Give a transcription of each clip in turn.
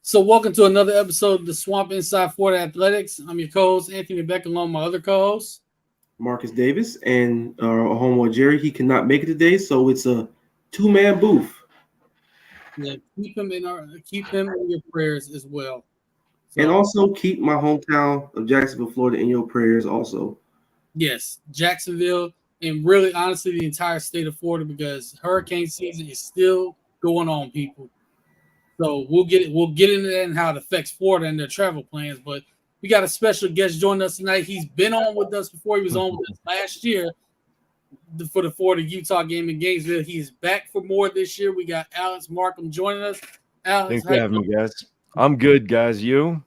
So, welcome to another episode of the Swamp Inside Florida Athletics. I'm your co-host Anthony Beck, along with my other co-host Marcus Davis, and our homeboy Jerry. He cannot make it today, so it's a two-man booth. Yeah, keep him in your prayers as well. And So, also keep my hometown of Jacksonville, Florida, in your prayers. Also, yes, Jacksonville, and really, honestly, the entire state of Florida, because hurricane season is still going on, people. So we'll get into that and how it affects Florida and their travel plans. But we got a special guest joining us tonight. He's been on with us before. He was on with us last year for the Florida Utah game in Gainesville. He's back for more this year. We got Alex Markham joining us. Alex, thanks for having me, guys. I'm good, guys. You?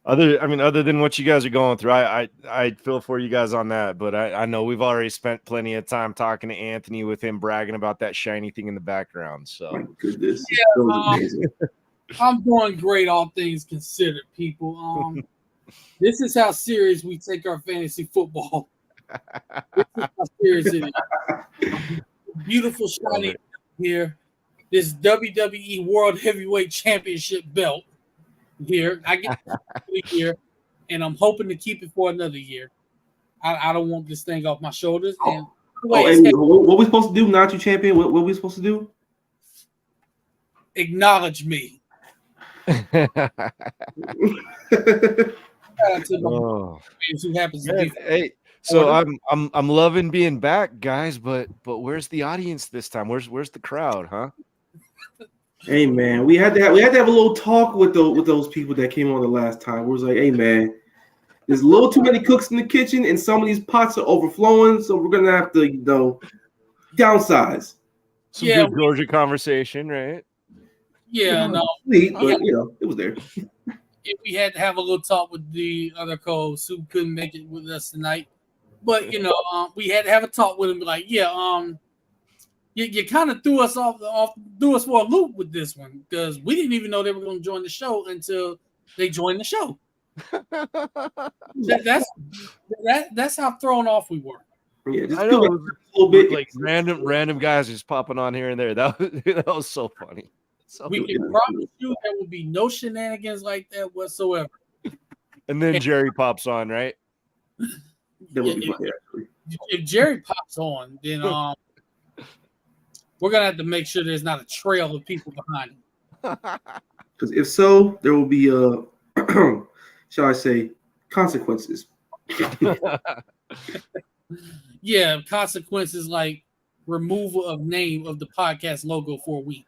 Other than what you guys are going through, I feel for you guys on that. But I know we've already spent plenty of time talking to Anthony with him bragging about that shiny thing in the background. So, my goodness, I'm doing great, all things considered, people. This is how serious we take our fantasy football. This is how serious it is. Beautiful shiny here. This WWE World Heavyweight Championship belt here. I get it here, and I'm hoping to keep it for another year. I don't want this thing off my shoulders. And what we supposed to do, not you champion? What we supposed to do? Acknowledge me. Who happens to be. Hey, so I'm loving being back, guys. But where's the audience this time? Where's the crowd, huh? Hey man, we had to have a little talk with those people that came on the last time. We was like, hey man, there's a little too many cooks in the kitchen, and some of these pots are overflowing, so we're gonna have to downsize. Some good Georgia conversation, right? Yeah, no, sweet, but it was there. We had to have a little talk with the other co-hosts who couldn't make it with us tonight, but we had to have a talk with him. Like, you kind of threw us for a loop with this one, because we didn't even know they were going to join the show until they joined the show. That's how thrown off we were. Yeah, just I know, a little bit like random guys just popping on here and there. That was so funny. We can promise you there will be no shenanigans like that whatsoever. And then Jerry pops on, right? If Jerry pops on, then we're gonna have to make sure there's not a trail of people behind him. Because if so, there will be shall I say, consequences. Yeah, consequences like removal of name of the podcast logo for a week.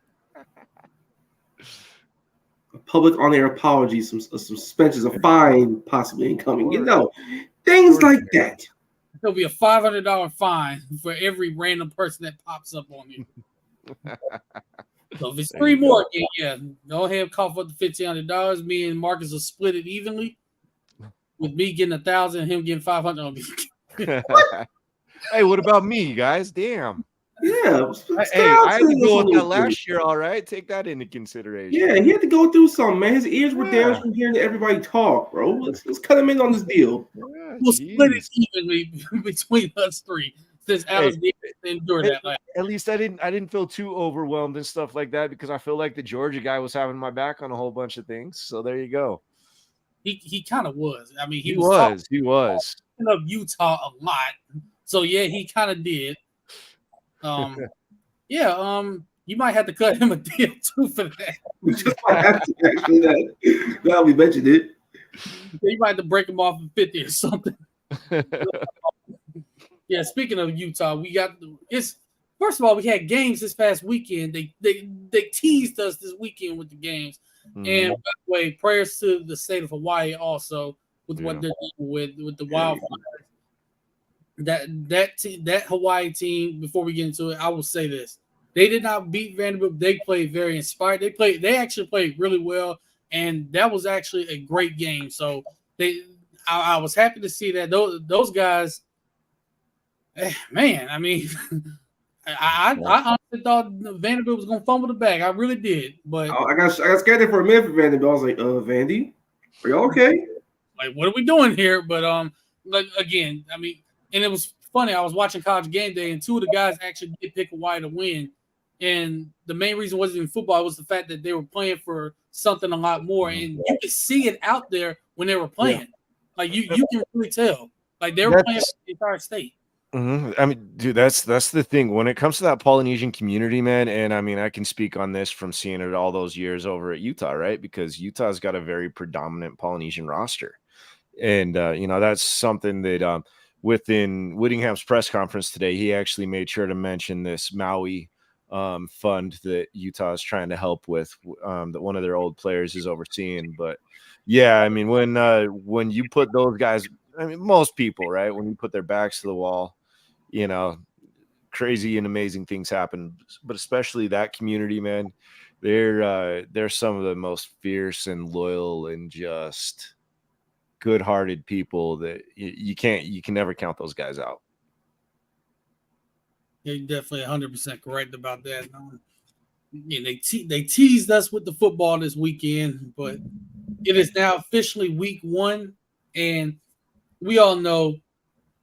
A public on-air apology, some suspensions, a fine possibly incoming. Things like that. There'll be a $500 fine for every random person that pops up on you. So if it's three more again, go ahead and cough up the $1,500. Me and Marcus will split it evenly, with me getting 1,000 and him getting 500. Hey, what about me, guys? Damn. Yeah. Hey, I had to go with that last year. All right, take that into consideration. Yeah, he had to go through something, man. His ears were damaged from hearing everybody talk, bro. Let's cut him in on this deal. Yeah, we'll split it evenly between us three. Since Alex didn't endure that. At least I didn't feel too overwhelmed and stuff like that, because I feel like the Georgia guy was having my back on a whole bunch of things. So there you go. He kind of was. I mean, he was of Utah a lot. So yeah, he kind of did. You might have to cut him a deal too for that. We just might have to actually. Now we mentioned it. You might have to break him off in 50 or something. Yeah, speaking of Utah, first of all, we had games this past weekend. They teased us this weekend with the games. Mm-hmm. And by the way, prayers to the state of Hawaii also with what they're doing with the wildfires. That Hawaii team, before we get into it, I will say this. They did not beat Vanderbilt. They played very inspired. They actually played really well, and that was actually a great game. So I was happy to see that those guys. Man, I mean, I honestly thought Vanderbilt was gonna fumble the bag. I really did, but I got scared there for a minute for Vanderbilt. I was like, Vandy, are you okay? Like, what are we doing here? But like again, I mean, and it was funny. I was watching College Game Day, and two of the guys actually did pick Hawaii to win And the main reason wasn't even football; it was the fact that they were playing for something a lot more, and you could see it out there when they were playing. Yeah. Like you can really tell. Like they were playing for the entire state. I mean, dude, that's the thing when it comes to that Polynesian community, man. And I mean, I can speak on this from seeing it all those years over at Utah, right? Because Utah's got a very predominant Polynesian roster, and that's something that within Whittingham's press conference today, he actually made sure to mention this Maui fund that Utah is trying to help with, that one of their old players is overseeing. But yeah, I mean, when you put those guys, I mean, most people, right, when you put their backs to the wall, crazy and amazing things happen. But especially that community, man, they're some of the most fierce and loyal and just good-hearted people that you can never count those guys out. Yeah, you're definitely 100% correct about that. They teased us with the football this weekend, but it is now officially week 1, and we all know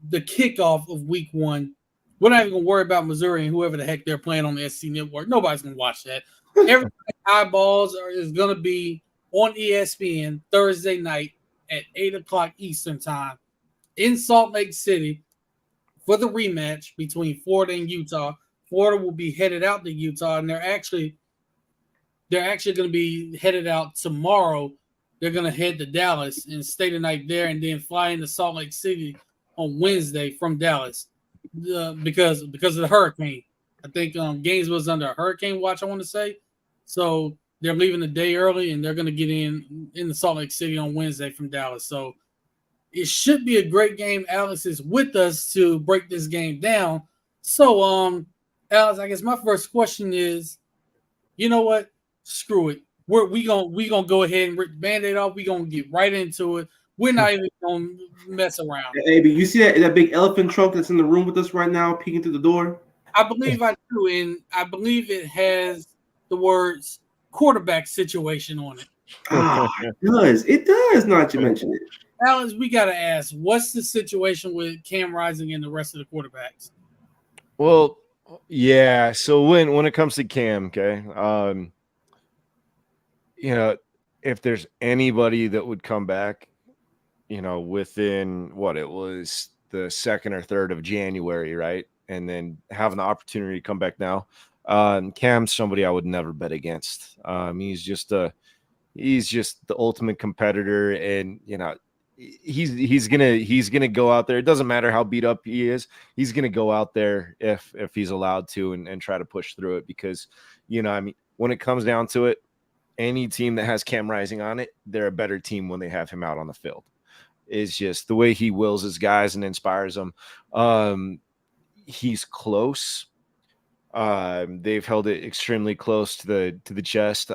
the kickoff of week 1. We're not even going to worry about Missouri and whoever the heck they're playing on the SC Network. Nobody's going to watch that. Everybody's eyeballs is going to be on ESPN Thursday night at 8 o'clock Eastern time in Salt Lake City for the rematch between Florida and Utah. Florida will be headed out to Utah, and they're actually going to be headed out tomorrow. They're going to head to Dallas and stay the night there and then fly into Salt Lake City on Wednesday from Dallas because of the hurricane. I think Gaines was under a hurricane watch, I want to say. So they're leaving a day early, and they're going to get in the Salt Lake City on Wednesday from Dallas. So it should be a great game. Alex is with us to break this game down. So, Alex, I guess my first question is, you know what? Screw it. We gonna go ahead and rip the Band-Aid off. We're gonna get right into it. We're not even gonna mess around. Hey, but you see that big elephant trunk that's in the room with us right now, peeking through the door? I believe I do, and I believe it has the words quarterback situation on it. It does, not to mention it. Alex, we got to ask, what's the situation with Cam Rising and the rest of the quarterbacks? Well, yeah. So when it comes to Cam, okay, if there's anybody that would come back, within what it was the 2nd or 3rd of January, right, and then having the opportunity to come back now, Cam's somebody I would never bet against. He's just the ultimate competitor, and he's gonna go out there. It doesn't matter how beat up he is. He's gonna go out there if he's allowed to and try to push through it, because when it comes down to it, any team that has Cam Rising on it, they're a better team when they have him out on the field. It's just the way he wills his guys and inspires them. He's close. They've held it extremely close to the chest.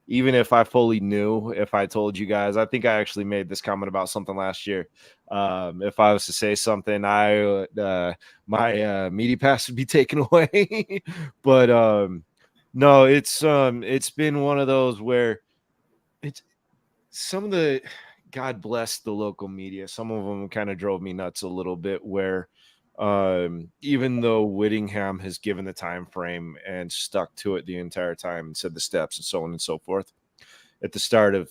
Even if I fully knew, if I told you guys, I think I actually made this comment about something last year. If I was to say something, my media pass would be taken away. But no, it's been one of those where it's some of the, God bless the local media. Some of them kind of drove me nuts a little bit, where even though Whittingham has given the time frame and stuck to it the entire time and said the steps and so on and so forth, at the start of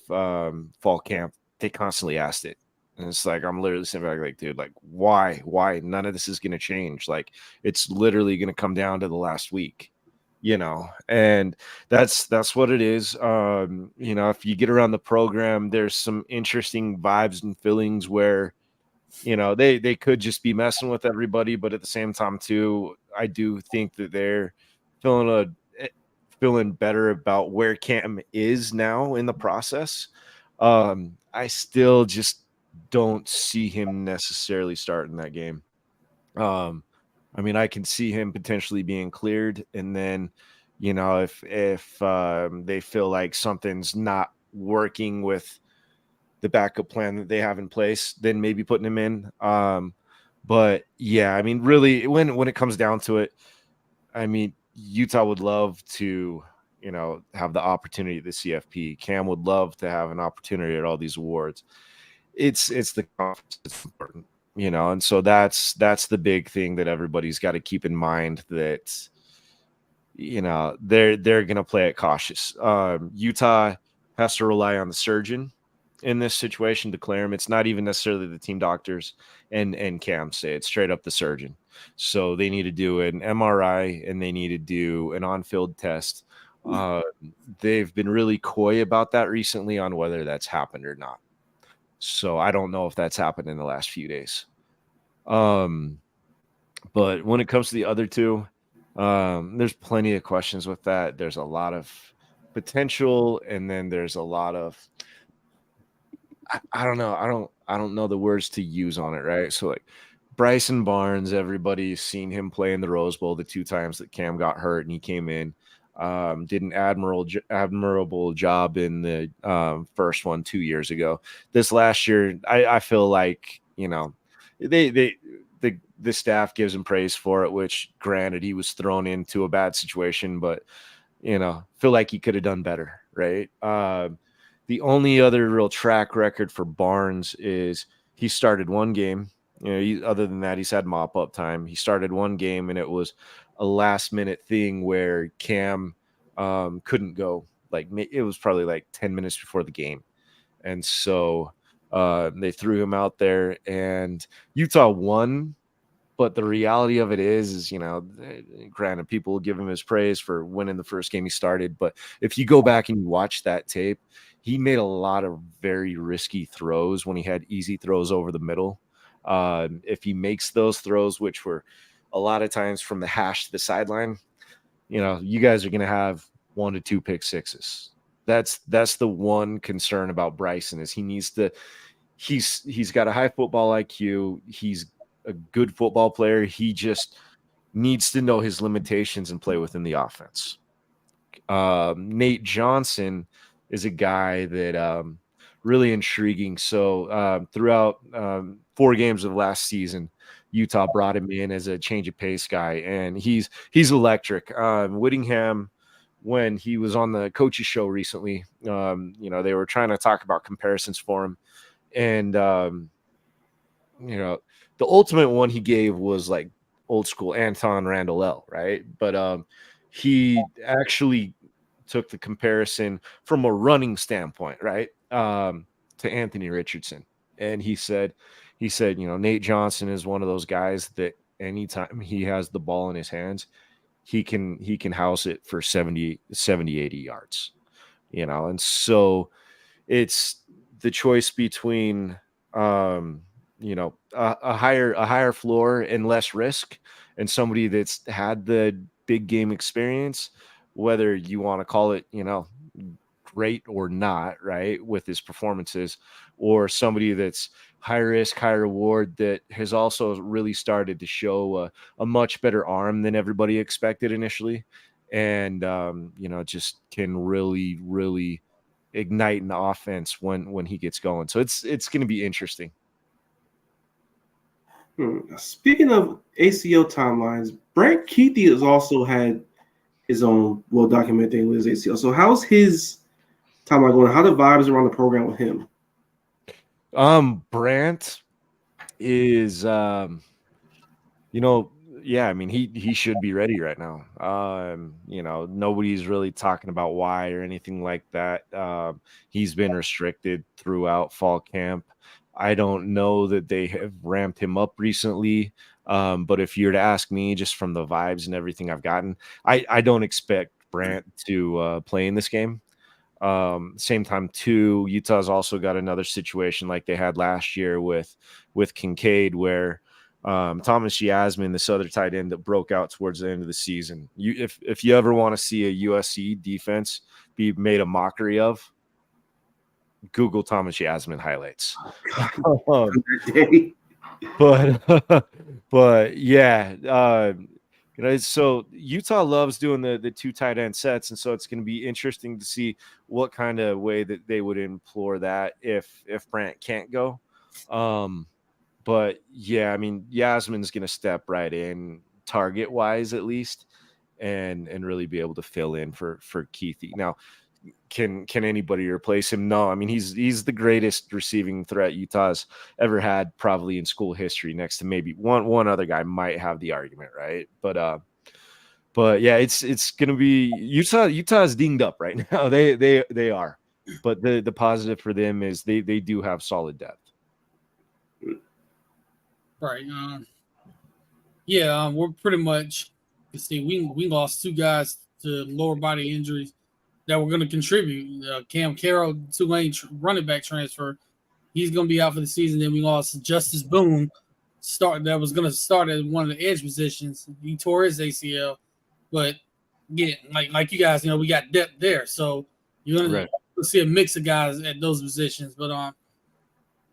fall camp, they constantly asked it. And it's like, I'm literally sitting back like, dude, like, why? None of this is going to change. Like, it's literally going to come down to the last week, and that's what it is. If you get around the program, there's some interesting vibes and feelings where, they could just be messing with everybody, but at the same time too, I do think that they're feeling better about where Cam is now in the process. I still just don't see him necessarily starting that game. I can see him potentially being cleared, and then, if they feel like something's not working with the backup plan that they have in place, then maybe putting him in. But yeah, really, when it comes down to it, Utah would love to, have the opportunity at the CFP. Cam would love to have an opportunity at all these awards. It's the conference that's important, and so that's the big thing that everybody's got to keep in mind, that they're going to play it cautious. Utah has to rely on the surgeon in this situation to clear him. It's not even necessarily the team doctors and Cam say it's straight up the surgeon. So they need to do an MRI and they need to do an on-field test. They've been really coy about that recently on whether that's happened or not. So I don't know if that's happened in the last few days. But when it comes to the other two, there's plenty of questions with that. There's a lot of potential, and then there's a lot of I don't know. I don't know the words to use on it, right? So like Bryson Barnes, everybody's seen him play in the Rose Bowl the 2 times that Cam got hurt and he came in. Did an admirable job in the first one 2 years ago. This last year, I feel like, the staff gives him praise for it, which granted he was thrown into a bad situation, but feel like he could have done better, right? The only other real track record for Barnes is he started one game. Other than that, he's had mop-up time. He started one game, and it was a last-minute thing where Cam couldn't go. Like it was probably like 10 minutes before the game, and so they threw him out there, and Utah won. But the reality of it is, granted, people will give him his praise for winning the first game he started. But if you go back and you watch that tape, he made a lot of very risky throws when he had easy throws over the middle. If he makes those throws, which were a lot of times from the hash to the sideline, you guys are going to have 1 to 2 pick sixes. That's the one concern about Bryson is he's got a high football IQ. He's a good football player. He just needs to know his limitations and play within the offense. Nate Johnson is a guy that really intriguing. So throughout 4 games of last season, Utah brought him in as a change of pace guy, and he's electric. Whittingham, when he was on the coaches show recently, they were trying to talk about comparisons for him, and the ultimate one he gave was like old school Anton Randall L, right? But he actually took the comparison from a running standpoint, right? To Anthony Richardson. And he said, Nate Johnson is one of those guys that anytime he has the ball in his hands, he can house it for 70, 80 yards, and so it's the choice between a higher floor and less risk, and somebody that's had the big game experience, whether you want to call it, great or not, right, with his performances, or somebody that's high risk, high reward that has also really started to show a much better arm than everybody expected initially, and just can really, really ignite an offense when he gets going. So it's going to be interesting. Speaking of ACL timelines, Brant Kuithe has also had his own well-documented thing with his ACL. So how's his timeline going? How the vibes around the program with him? Brant is, he should be ready right now. Nobody's really talking about why or anything like that. He's been restricted throughout fall camp. I don't know that they have ramped him up recently. But if you were to ask me, just from the vibes and everything I've gotten, I don't expect Brant to play in this game. Same time too, Utah's also got another situation like they had last year with Kincaid, where Thomas Yasmin, this other tight end that broke out towards the end of the season. If you ever want to see a USC defense be made a mockery of, Google Thomas Yasmin highlights. But yeah, so Utah loves doing the 2 tight end sets, and so it's going to be interesting to see what kind of way that they would implore that if Brant can't go. But yeah, I mean, Yasmin's going to step right in target wise at least, and really be able to fill in for Kuithe. Now, can anybody replace him? No. I mean, he's the greatest receiving threat Utah's ever had, probably in school history, next to maybe one other guy might have the argument, right? But But yeah, it's gonna be Utah. Utah's dinged up right now. They are, but the positive for them is they do have solid depth. Right. Yeah. We're pretty much. You see, we lost 2 guys to lower body injuries that were going to contribute. Cam Carroll, Tulane running back transfer. He's going to be out for the season. Then we lost Justice Boone, that was going to start at one of the edge positions. He tore his ACL, but yeah, like you guys, we got depth there. So you're going to see a mix of guys at those positions. But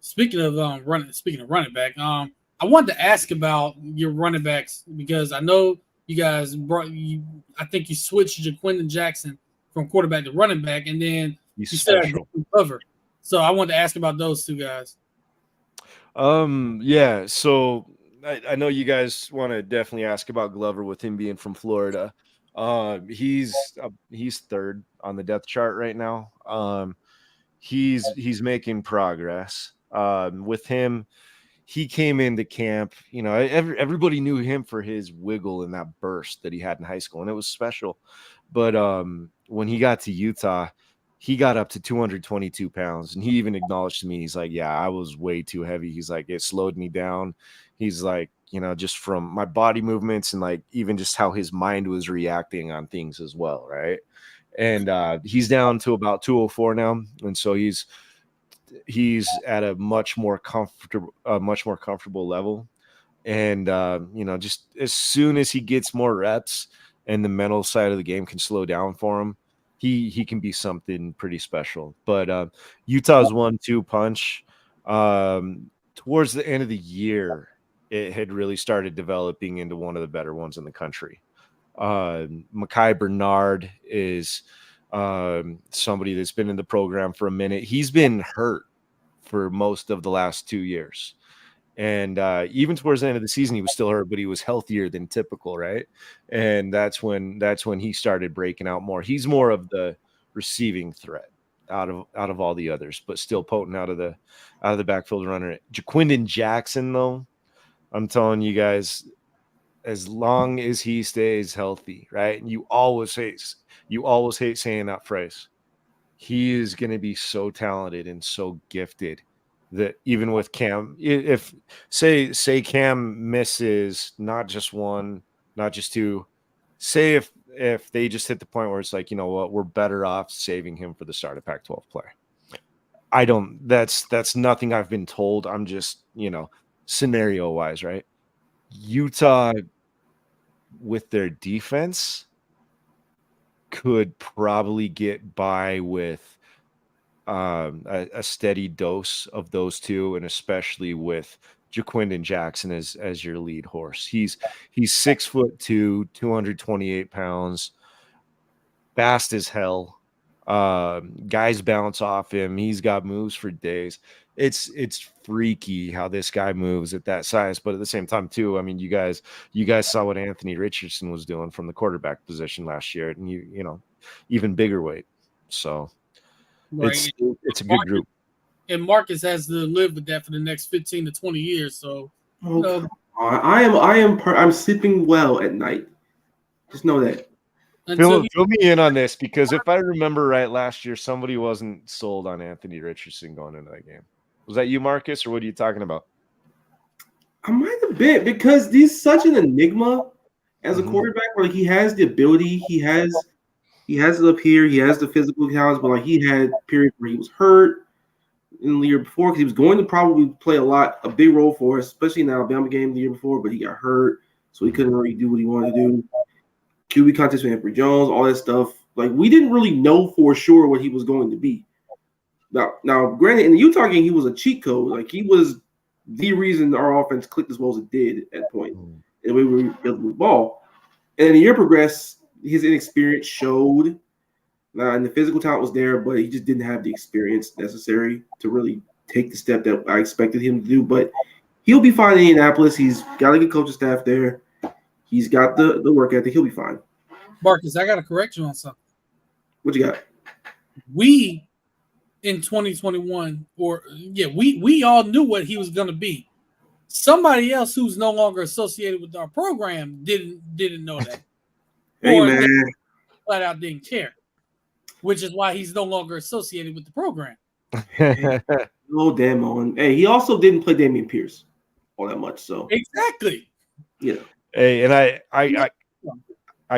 speaking of running back, I wanted to ask about your running backs because I know you guys I think you switched Jaquindon Jackson from quarterback to running back, and then you said cover. So I wanted to ask about those 2 guys. Yeah. So I know you guys want to definitely ask about Glover with him being from Florida. He's third on the depth chart right now. He's making progress. With him, he came into camp. Everybody knew him for his wiggle and that burst that he had in high school, and it was special. But when he got to Utah, he got up to 222 pounds, and he even acknowledged to me, he's like, yeah, I was way too heavy. He's like, it slowed me down. He's like, just from my body movements and like even just how his mind was reacting on things as well, right? And he's down to about 204 now, and so he's at a much more comfortable level. And just as soon as he gets more reps and the mental side of the game can slow down for him, he can be something pretty special. But Utah's 1-2 punch towards the end of the year, it had really started developing into one of the better ones in the country. Mekhi Bernard is somebody that's been in the program for a minute. He's been hurt for most of the last 2 years. And even towards the end of the season, he was still hurt, but he was healthier than typical, right? And that's when he started breaking out more. He's more of the receiving threat out of all the others, but still potent out of the backfield runner. Jaquindon Jackson, though, I'm telling you guys, as long as he stays healthy, right? And you always hate saying that phrase. He is going to be so talented and so gifted that even with Cam, if say Cam misses not just 1, not just 2, say if they just hit the point where it's like, you know what, we're better off saving him for the start of Pac-12 play. That's nothing I've been told. I'm just, scenario wise, right? Utah with their defense could probably get by with a steady dose of those 2, and especially with Jaquindon Jackson as your lead horse. He's 6'2", 228 pounds, fast as hell. Guys bounce off him. He's got moves for days. It's freaky how this guy moves at that size, but at the same time too, I mean, you guys saw what Anthony Richardson was doing from the quarterback position last year, and even bigger weight. So right. It's a good group. And Marcus has to live with that for the next 15 to 20 years. So I'm sleeping well at night. Just know that. Fill me in on this, because if I remember right, last year somebody wasn't sold on Anthony Richardson going into that game. Was that you, Marcus, or what are you talking about? I might have been, because he's such an enigma as a quarterback. Where he has the ability, he has it up here, he has the physical talents, but he had periods where he was hurt in the year before, because he was going to probably play a big role for us, especially in the Alabama game the year before, but he got hurt, so he couldn't really do what he wanted to do. QB contest with Emory Jones, all that stuff. We didn't really know for sure what he was going to be. Now, granted, in the Utah game, he was a cheat code. He was the reason our offense clicked as well as it did at that point. And the way we were able to ball. And the year progressed, his inexperience showed. And the physical talent was there, but he just didn't have the experience necessary to really take the step that I expected him to do. But he'll be fine in Indianapolis. He's got a good coaching staff there. He's got the work ethic. He'll be fine. Marcus, I got to correct you on something. What you got? We, in 2021, we all knew what he was going to be. Somebody else who's no longer associated with our program didn't know that. Hey, Or man. flat out didn't care, which is why he's no longer associated with the program. Oh, damn on. Hey, he also didn't play Damian Pierce all that much. So, Exactly. yeah. Hey, and I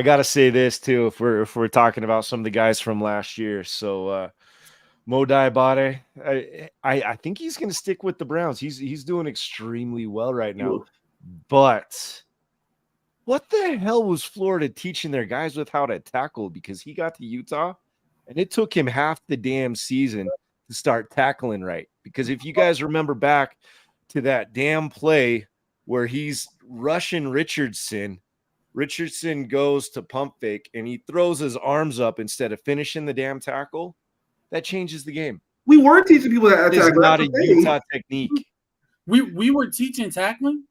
gotta say this too, if we're talking about some of the guys from last year. So Mo Diabate, I think he's gonna stick with the Browns. He's doing extremely well right now. But what the hell was Florida teaching their guys with how to tackle? Because he got to Utah and it took him half the damn season to start tackling right. Because if you guys remember back to that damn play where he's rushing Richardson goes to pump fake and he throws his arms up instead of finishing the damn tackle. That changes the game. We were teaching people that It's not a Utah technique. We were teaching tackling.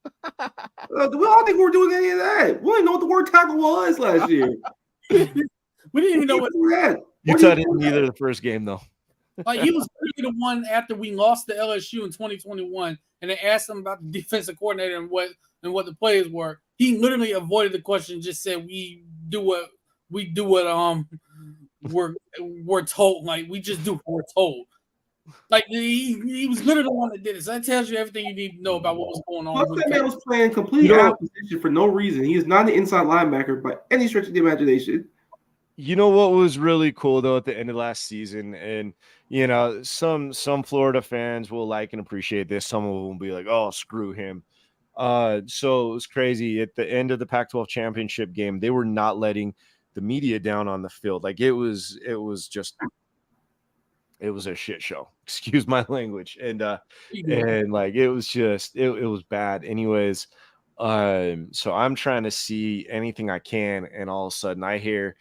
We all think we were doing any of that. We didn't know what the word tackle was last year. We didn't even know what that. Utah didn't either the first game though. Like he was the one after we lost to LSU in 2021, and they asked him about the defensive coordinator and what the players were. He literally avoided the question, just said we do what we're told. Like we just do what we're told. Like he was literally the one that did it. So that tells you everything you need to know about what was going on. Plus, that man was playing completely out of position for no reason. He is not an inside linebacker by any stretch of the imagination. You know what was really cool though at the end of last season, and you know some Florida fans will like and appreciate this. Some of them will be like, "Oh, screw him." So it was crazy at the end of the Pac-12 championship game. They were not letting the media down on the field. Like it was a shit show. Excuse my language. And like it was just it was bad. Anyways, so I'm trying to see anything I can, and all of a sudden I hear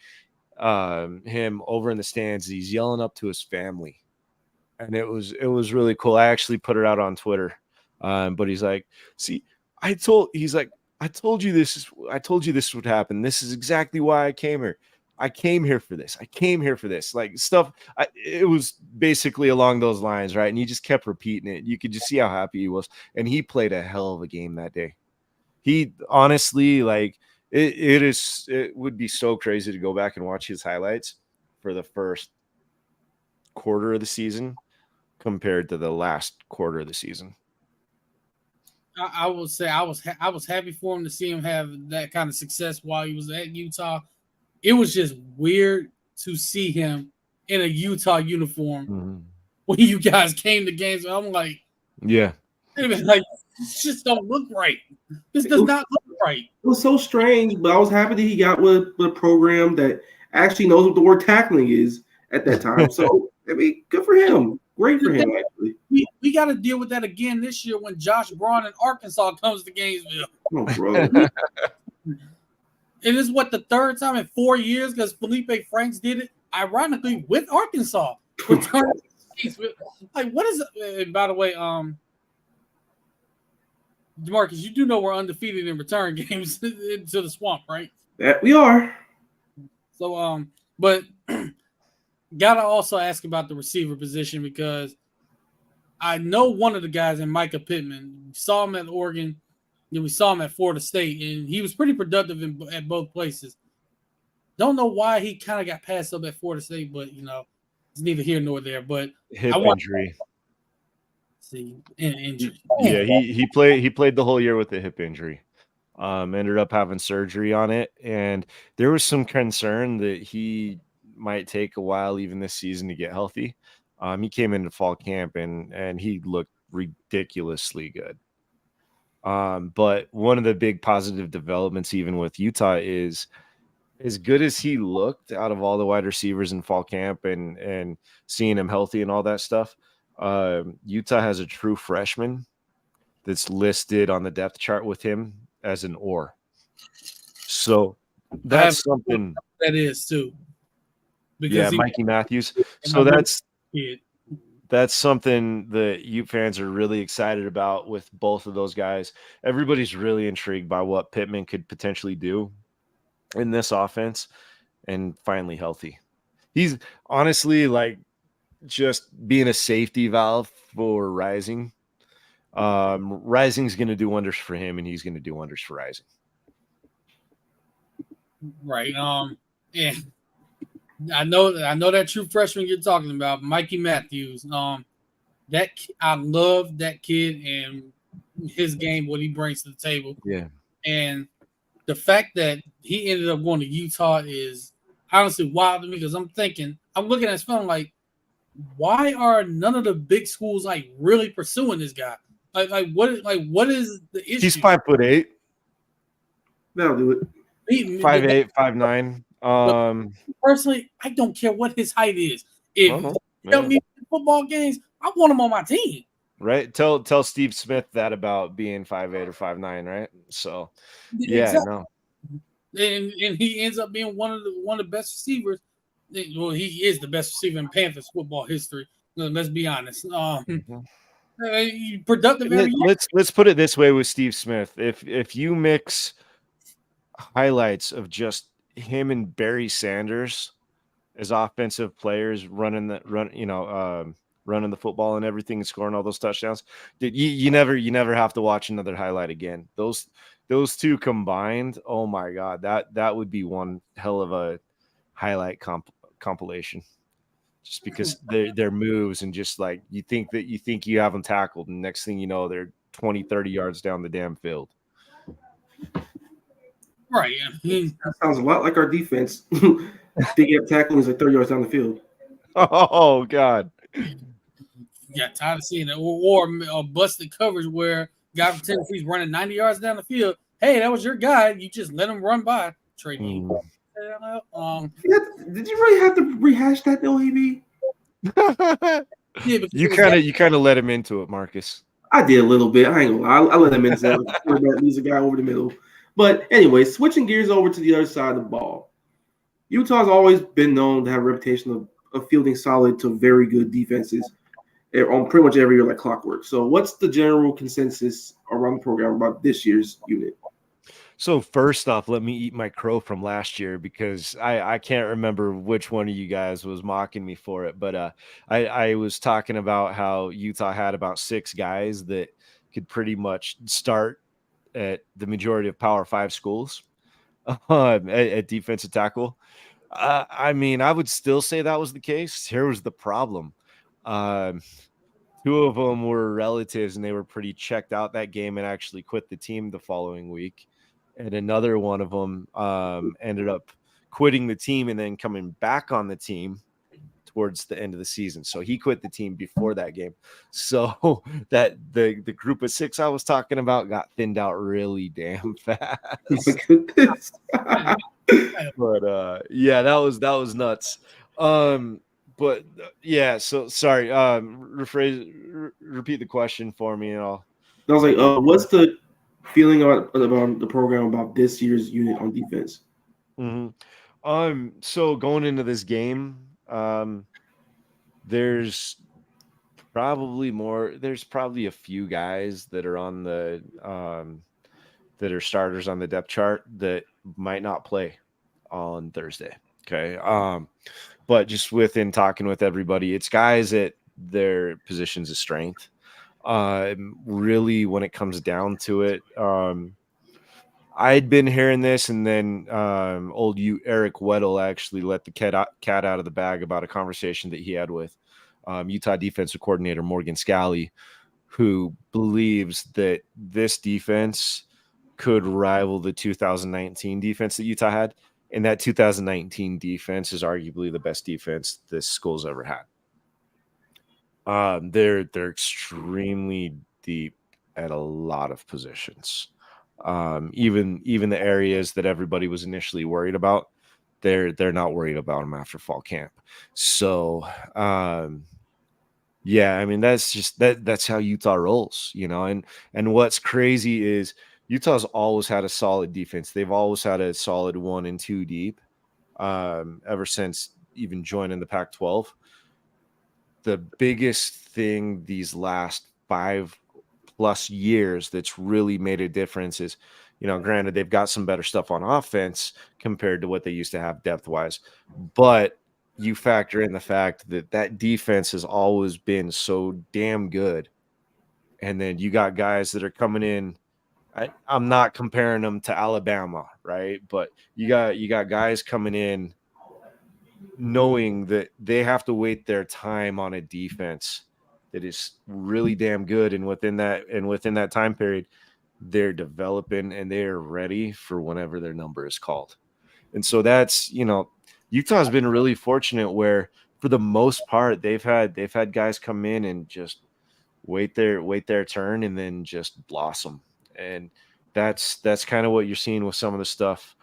him over in the stands. He's yelling up to his family, and it was really cool. I actually put it out on Twitter. But he's like, see, I told you this would happen. This is exactly why I came here. I came here for this. Like stuff. It was basically along those lines, right? And he just kept repeating it. You could just see how happy he was. And he played a hell of a game that day. He honestly, like, it would be so crazy to go back and watch his highlights for the first quarter of the season compared to the last quarter of the season. I will say I was happy for him to see him have that kind of success while he was at Utah. It was just weird to see him in a Utah uniform when you guys came to games. I'm like, yeah, like this just don't look right. This does not look right. It was so strange, but I was happy that he got with a program that actually knows what the word tackling is at that time. So I mean, good for him. Great for him, actually. We got to deal with that again this year when Josh Braun in Arkansas comes to Gainesville. Oh, bro. It is what, the third time in 4 years, because Felipe Franks did it, ironically, with Arkansas. Like, what is it? And by the way, DeMarcus, you do know we're undefeated in return games into the swamp, right? That we are. So, but gotta also ask about the receiver position, because I know one of the guys in Micah Pittman. We saw him at Oregon, and we saw him at Florida State, and he was pretty productive at both places. Don't know why he kind of got passed up at Florida State, but it's neither here nor there. But hip injury. Injury. Yeah, he played the whole year with a hip injury. Ended up having surgery on it, and there was some concern that he might take a while even this season to get healthy. He came into fall camp and he looked ridiculously good. But one of the big positive developments even with Utah is, as good as he looked out of all the wide receivers in fall camp and seeing him healthy and all that stuff, Utah has a true freshman that's listed on the depth chart with him as an or. So that's something that is too. Because Mikey Matthews. So that's something that Ute fans are really excited about with both of those guys. Everybody's really intrigued by what Pittman could potentially do in this offense, and finally healthy. He's honestly like just being a safety valve for Rising. Rising's going to do wonders for him, and he's going to do wonders for Rising. Right. And I know that true freshman you're talking about, Mikey Matthews. I love that kid and his game, what he brings to the table. Yeah. And the fact that he ended up going to Utah is honestly wild to me because I'm looking at his film like, why are none of the big schools like really pursuing this guy? What is the issue? He's 5'8". That'll do it. 5'8", 5'9". Personally, I don't care what his height is. If he help me in football games, I want him on my team. Right. Tell Steve Smith that about being 5'8" or 5'9", right? So yeah, exactly. no. And he ends up being one of the best receivers. Well, he is the best receiver in Panthers football history. Let's be honest. Productive. Let's put it this way with Steve Smith. If you mix highlights of just him and Barry Sanders as offensive players running the football and everything and scoring all those touchdowns, you never have to watch another highlight again. Those two combined, oh my God, that would be one hell of a highlight compilation. Just because their moves and just like you think you have them tackled, and next thing you know, they're 20, 30 yards down the damn field. Right. That sounds a lot like our defense. They get tacklings like 30 yards down the field. Oh God. Yeah, tired of seeing it. Or busted coverage where guy from Tennessee's running 90 yards down the field. Hey, that was your guy. You just let him run by. Trade me. Did you really have to rehash that, though, EB? Yeah, you kind of let him into it, Marcus. I did a little bit. I ain't gonna lie. I let him into that. He's a guy over the middle. But anyway, switching gears over to the other side of the ball. Utah's always been known to have a reputation of fielding solid to very good defenses on pretty much every year like clockwork. So what's the general consensus around the program about this year's unit? So first off, let me eat my crow from last year because I can't remember which one of you guys was mocking me for it. But I was talking about how Utah had about 6 guys that could pretty much start at the majority of Power 5 schools at defensive tackle. I mean, I would still say that was the case. Here was the problem. 2 of them were relatives, and they were pretty checked out that game and actually quit the team the following week. And another one of them ended up quitting the team and then coming back on the team towards the end of the season. So he quit the team before that game. So that the group of 6 I was talking about got thinned out really damn fast. But yeah, that was nuts. But yeah, so sorry. Repeat the question for me, and I was like, what's the feeling about the program about this year's unit on defense? Mm-hmm. So going into this game, there's probably a few guys that are on the that are starters on the depth chart that might not play on Thursday. Okay. But just within talking with everybody, it's guys at their positions of strength. Really, when it comes down to it, I'd been hearing this, and then Eric Weddle actually let the cat out of the bag about a conversation that he had with Utah defensive coordinator Morgan Scalley, who believes that this defense could rival the 2019 defense that Utah had. And that 2019 defense is arguably the best defense this school's ever had. They're extremely deep at a lot of positions. Even the areas that everybody was initially worried about, they're not worried about them after fall camp. So yeah, I mean that's how Utah rolls, you know. And what's crazy is Utah's always had a solid defense. They've always had a solid 1 and 2 deep ever since even joining the Pac-12. The biggest thing these last 5+ years that's really made a difference is, you know, granted, they've got some better stuff on offense compared to what they used to have depth-wise, but you factor in the fact that defense has always been so damn good. And then you got guys that are coming in I'm not comparing them to Alabama, right? But you got guys coming in knowing that they have to wait their time on a defense that is really damn good, and within that time period, they're developing and they're ready for whenever their number is called. And so that's, Utah's been really fortunate where for the most part they've had guys come in and just wait their turn and then just blossom. And that's kind of what you're seeing with some of the stuff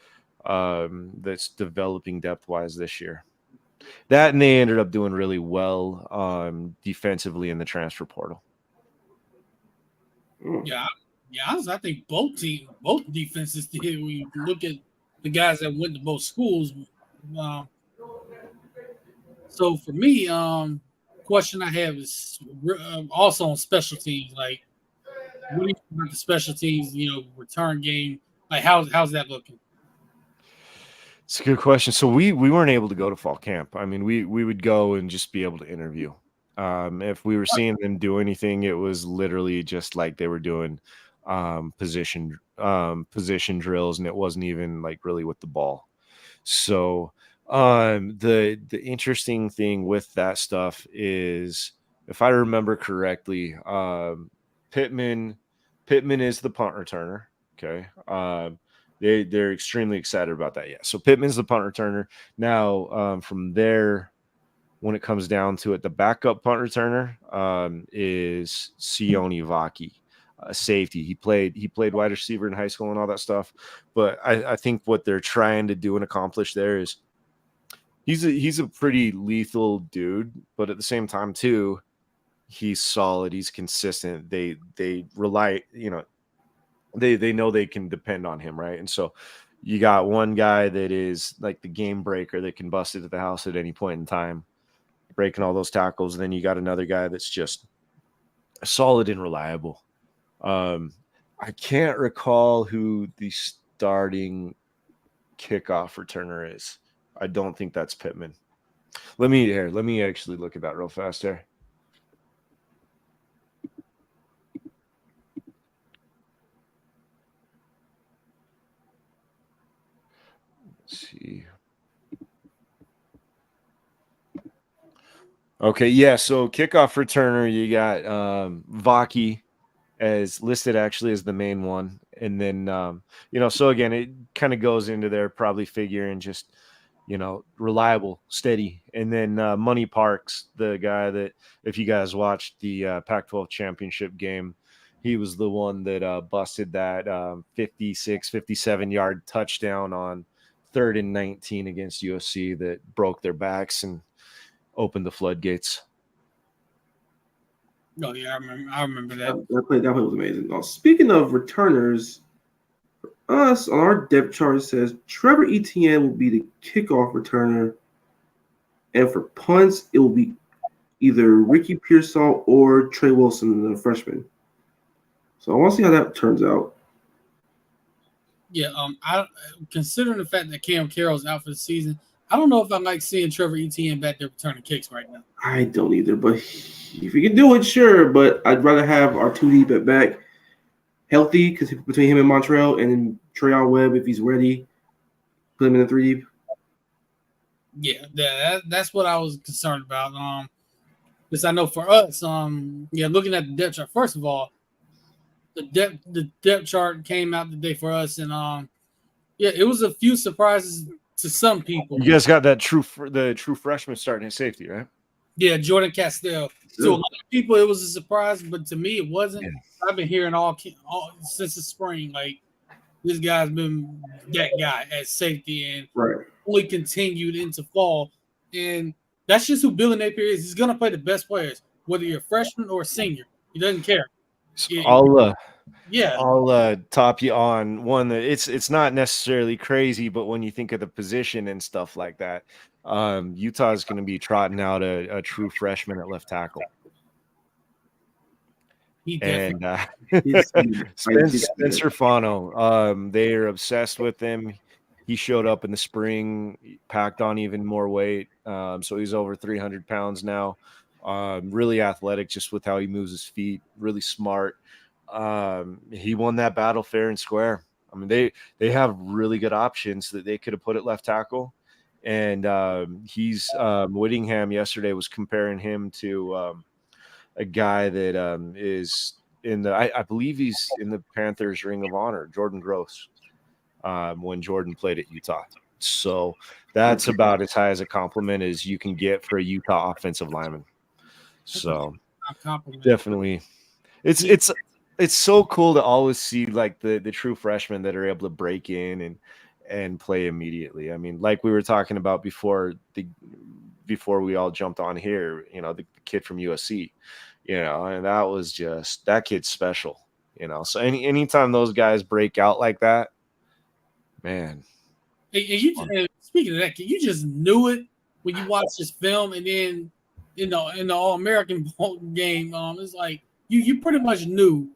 that's developing depth wise this year. That, and they ended up doing really well defensively in the transfer portal. Yeah, honestly, I think both defenses did. When you look at the guys that went to both schools. So for me, question I have is also on special teams. Like, what do you think about the special teams? Return game. Like, how's that looking? It's a good question. So we weren't able to go to fall camp. I mean, we would go and just be able to interview. If we were seeing them do anything, it was literally just like they were doing position drills, and it wasn't even like really with the ball. So the interesting thing with that stuff is, if I remember correctly, Pittman is the punt returner. Okay. They're extremely excited about that. Yeah. So Pittman's the punt returner. Now, from there, when it comes down to it, the backup punt returner is Sione Vaki, safety. He played wide receiver in high school and all that stuff. But I think what they're trying to do and accomplish there is he's a pretty lethal dude, but at the same time too, he's solid. He's consistent. They rely, they know they can depend on him, right? And so you got one guy that is like the game breaker that can bust into the house at any point in time, breaking all those tackles. And then you got another guy that's just solid and reliable. I can't recall who the starting kickoff returner is. I don't think that's Pittman. Let me actually look at that real fast here. Let's see. Okay, yeah. So kickoff returner, you got Vaki as listed actually as the main one, and then so again, it kind of goes into there, probably figuring just reliable, steady, and then Money Parks, the guy that, if you guys watched the Pac-12 championship game, he was the one that busted that 57 yard touchdown on 3rd and 19 against USC that broke their backs and opened the floodgates. Oh yeah, I remember that. That play was amazing. Now, speaking of returners, us on our depth chart, it says Trevor Etienne will be the kickoff returner, and for punts, it will be either Ricky Pearsall or Trey Wilson, the freshman. So I want to see how that turns out. Yeah, I considering the fact that Cam Carroll's out for the season, I don't know if I like seeing Trevor Etienne back there returning kicks right now. I don't either, but if you can do it, sure. But I'd rather have our 2 deep at back healthy, because between him and Montreal, and then Treyon Webb, if he's ready, put him in the 3 deep. Yeah, that's what I was concerned about. Because I know for us, looking at the depth chart, first of all, the depth chart came out today for us, and it was a few surprises to some people. You guys got that true freshman starting at safety, right? Yeah, Jordan Castell. So a lot of people, it was a surprise, but to me, it wasn't. Yeah. I've been hearing all since the spring, like, this guy's been that guy at safety, and only continued into fall. And that's just who Billy Napier is. He's going to play the best players, whether you're a freshman or a senior. He doesn't care. I'll top you on one that it's not necessarily crazy, but when you think of the position and stuff like that, Utah is going to be trotting out a true freshman at left tackle. And Spencer Fano, they are obsessed with him. He showed up in the spring, packed on even more weight, so he's over 300 pounds now. Really athletic, just with how he moves his feet. Really smart. he won that battle fair and square. I mean, they have really good options that they could have put at left tackle. And he's Whittingham yesterday was comparing him to a guy that is in the I believe he's in the Panthers Ring of Honor, Jordan Gross, when Jordan played at Utah. So that's about as high as a compliment as you can get for a Utah offensive lineman. So definitely, it's so cool to always see like the true freshmen that are able to break in and play immediately. I mean, like we were talking about before we all jumped on here, you know, the kid from USC, you know, and that was just, that kid's special, you know. So anytime those guys break out like that, man. And speaking of that, you just knew it when you watched this film, and then in the All-American game, it's like you pretty much knew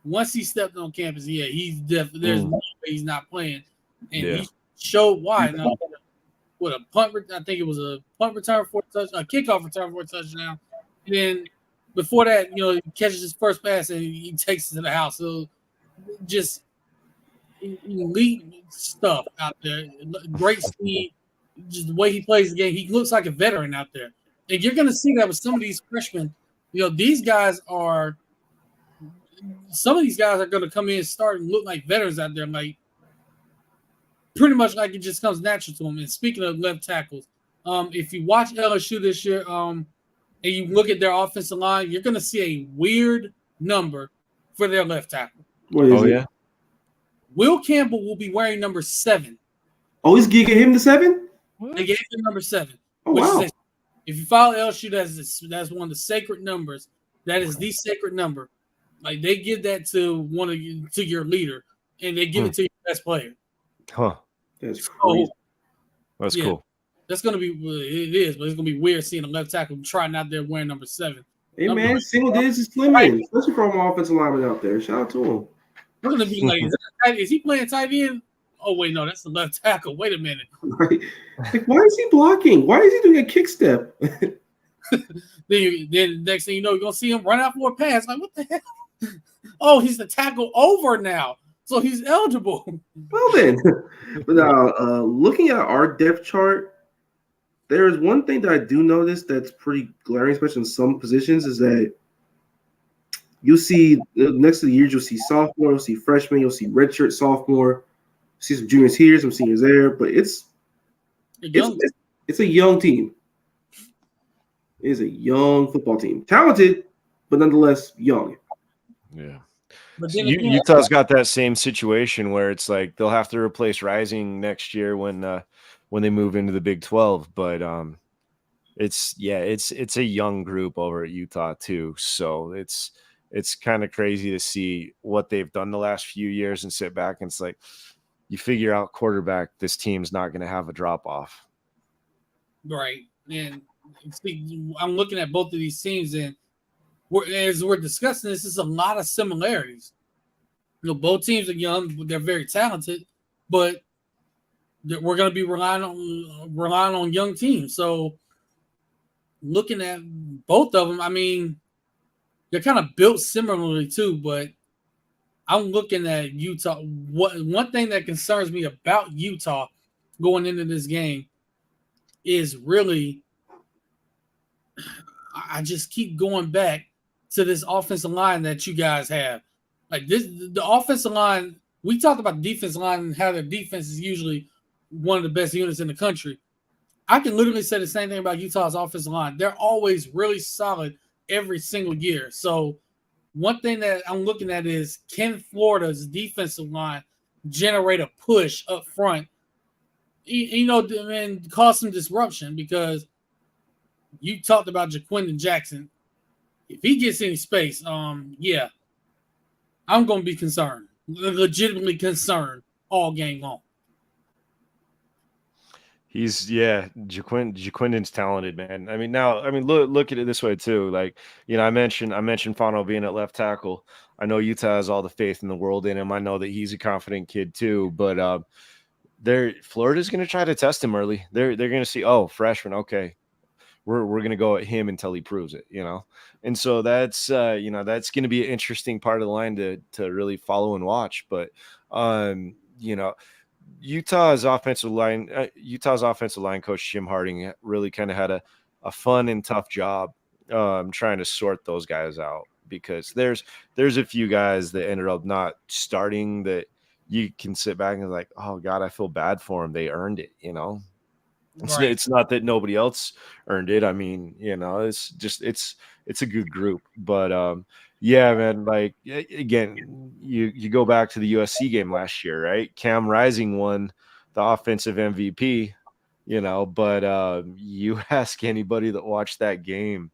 once he stepped on campus, yeah, there's no way he's not playing, and he showed why. Now, with a punt, I think it was a punt return for a touchdown, a kickoff return for a touchdown, and then before that, you know, he catches his first pass and he takes it to the house. So just elite stuff out there, great speed, just the way he plays the game. He looks like a veteran out there, and you're going to see that with some of these freshmen. You know, some of these guys are going to come in and start and look like veterans out there, like pretty much like it just comes natural to them. And speaking of left tackles, if you watch LSU this year, and you look at their offensive line, you're going to see a weird number for their left tackle. What is it? Will Campbell will be wearing number 7. Oh, he's giving him the 7? They gave him number 7. Oh, wow. If you follow LSU, that's one of the sacred numbers. That is the sacred number. Like, they give that to your leader, and they give it to your best player. Huh. That's crazy. That's cool. That's going to be, it is, but it's going to be weird seeing a left tackle trotting out there wearing number 7. Hey, man, single digits is slimming, especially from an offensive lineman out there. Shout out to him. We're going to be like, is he playing tight end? Oh, wait, no, that's the left tackle. Wait a minute. Right. Like, why is he blocking? Why is he doing a kick step? Then next thing you know, you're going to see him run out for a pass. Like, what the hell? Oh, he's the tackle over now. So he's eligible. Well, then. But now, looking at our depth chart, there is one thing that I do notice that's pretty glaring, especially in some positions, is that you'll see next to the years, you'll see sophomore, you'll see freshman, you'll see redshirt sophomore, see some juniors here, some seniors there, but it's a young team. It is a young football team. Talented, but nonetheless young. Yeah. But then Utah's got that same situation where it's like they'll have to replace Rising next year when they move into the Big 12. But it's a young group over at Utah too. So it's kind of crazy to see what they've done the last few years and sit back and it's like you figure out quarterback, this team's not going to have a drop off. Right. And I'm looking at both of these teams and as we're discussing this, is a lot of similarities. You know, both teams are young, they're very talented, but we're going to be relying on young teams. So looking at both of them, I mean, they're kind of built similarly too, but I'm looking at Utah. One thing that concerns me about Utah going into this game is really, I just keep going back to this offensive line that you guys have. Like the offensive line, we talked about the defensive line and how their defense is usually one of the best units in the country. I can literally say the same thing about Utah's offensive line. They're always really solid every single year. So one thing that I'm looking at is, can Florida's defensive line generate a push up front, you know, and cause some disruption? Because you talked about Jaquindon Jackson. If he gets any space, yeah, I'm going to be concerned, legitimately concerned all game long. Jaquindon's talented, man. I mean, look at it this way too. Like, you know, I mentioned Fano being at left tackle. I know Utah has all the faith in the world in him. I know that he's a confident kid too, but Florida's going to try to test him early. They're going to see, oh, freshman, okay. we're gonna go at him until he proves it, And so that's that's gonna be an interesting part of the line to really follow and watch. But you know, Utah's offensive line coach Jim Harding really kind of had a fun and tough job trying to sort those guys out, because there's a few guys that ended up not starting that you can sit back and like, oh God, I feel bad for them. They earned it, Right. It's not that nobody else earned it. I mean, it's just it's a good group. But yeah, man, like again, you go back to the USC game last year, right? Cam Rising won the offensive MVP, but you ask anybody that watched that game,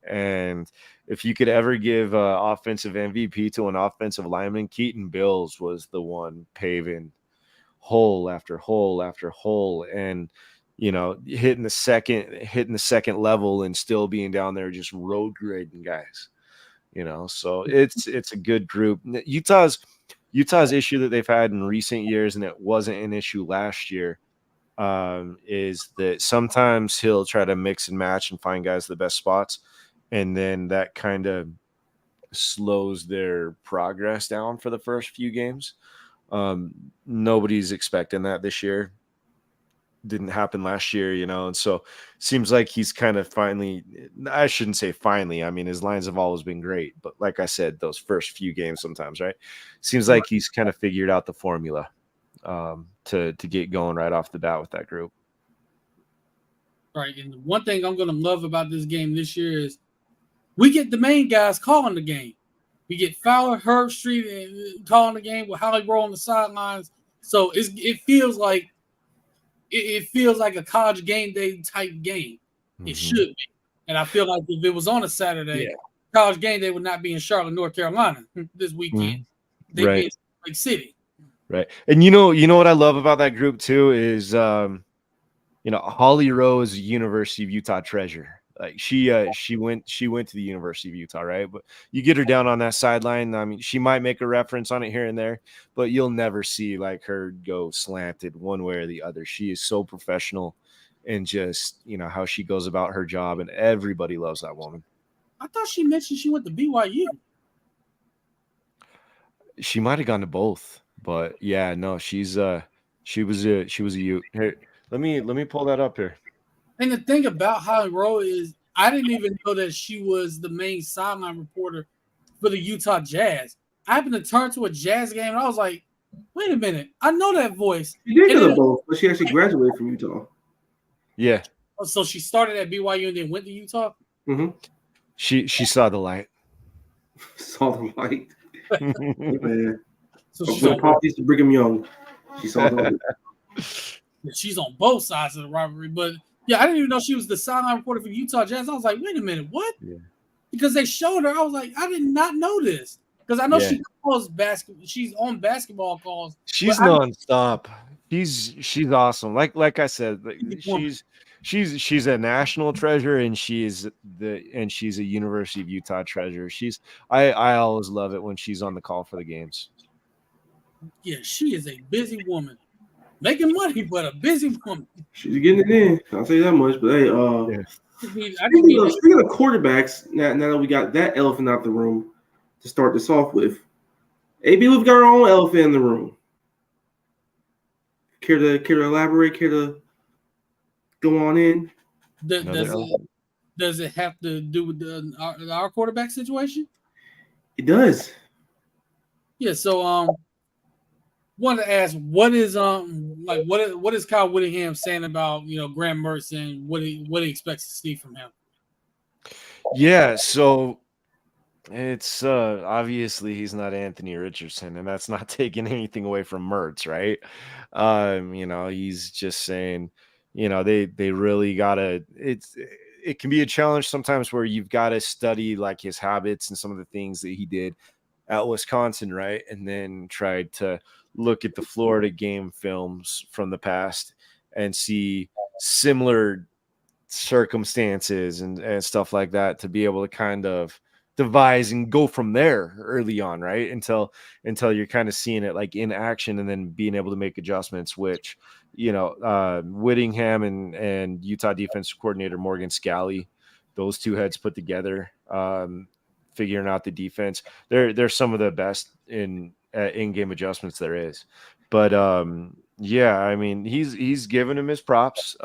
and if you could ever give offensive MVP to an offensive lineman, Keaton Bills was the one paving hole after hole after hole, and hitting the second level and still being down there just road grading guys. So it's a good group. Utah's issue that they've had in recent years, and it wasn't an issue last year, is that sometimes he'll try to mix and match and find guys the best spots, and then that kind of slows their progress down for the first few games. Nobody's expecting that this year. Didn't happen last year, and so seems like he's kind of finally, I shouldn't say finally, I mean, his lines have always been great, but like I said, those first few games sometimes, right? Seems like he's kind of figured out the formula to get going right off the bat with that group. Right. And one thing I'm going to love about this game this year is we get the main guys calling the game. We get Fowler, Herbstreit calling the game with Howie Rowe on the sidelines. So it feels like a college game day type game. It should be. And I feel like if it was on a Saturday, college game day would not be in Charlotte, North Carolina this weekend. They'd be in Lake City. Right. And you know what I love about that group too is Holly Rowe is a University of Utah treasure. Like she went to the University of Utah, right? But you get her down on that sideline. I mean, she might make a reference on it here and there, but you'll never see like her go slanted one way or the other. She is so professional, and just how she goes about her job, and everybody loves that woman. I thought she mentioned she went to BYU. She might have gone to both, but yeah, no, she was a Ute. Here, let me pull that up here. And the thing about Holly Rowe is I didn't even know that she was the main sideline reporter for the Utah Jazz. I happened to turn to a Jazz game, and I was like, wait a minute. I know that voice. She did go to both, but she actually graduated from Utah. Yeah. So she started at BYU and then went to Utah? Mm-hmm. She saw the light. Saw the light. Man. So apologies to Brigham Young. She saw the light. She's on both sides of the rivalry, but yeah, I didn't even know she was the sideline reporter for Utah Jazz. I was like, wait a minute, what? Yeah. Because they showed her. I was like, I did not know this. Because I know she calls basketball. She's on basketball calls. She's nonstop. She's awesome. Like I said, she's a national treasure, and she's a University of Utah treasure. I always love it when she's on the call for the games. Yeah, she is a busy woman. Making money, but a busy woman. She's getting it in. I'll say that much. But hey, speaking of quarterbacks, now that we got that elephant out the room to start this off with, AB, we've got our own elephant in the room. Care to elaborate? Care to go on in? Does it have to do with our quarterback situation? It does. Yeah. So wanted to ask, what is Kyle Whittingham saying about Graham Mertz and what he expects to see from him? Yeah, so it's obviously he's not Anthony Richardson, and that's not taking anything away from Mertz, right? He's just saying, they really gotta. It can be a challenge sometimes where you've got to study like his habits and some of the things that he did at Wisconsin, right? And then tried to look at the Florida game films from the past and see similar circumstances and stuff like that to be able to kind of devise and go from there early on, right? Until you're kind of seeing it like in action and then being able to make adjustments, which Whittingham and Utah defensive coordinator Morgan Scalley, those two heads put together, figuring out the defense. They're some of the best in-game adjustments there is. But yeah, I mean, he's given him his props.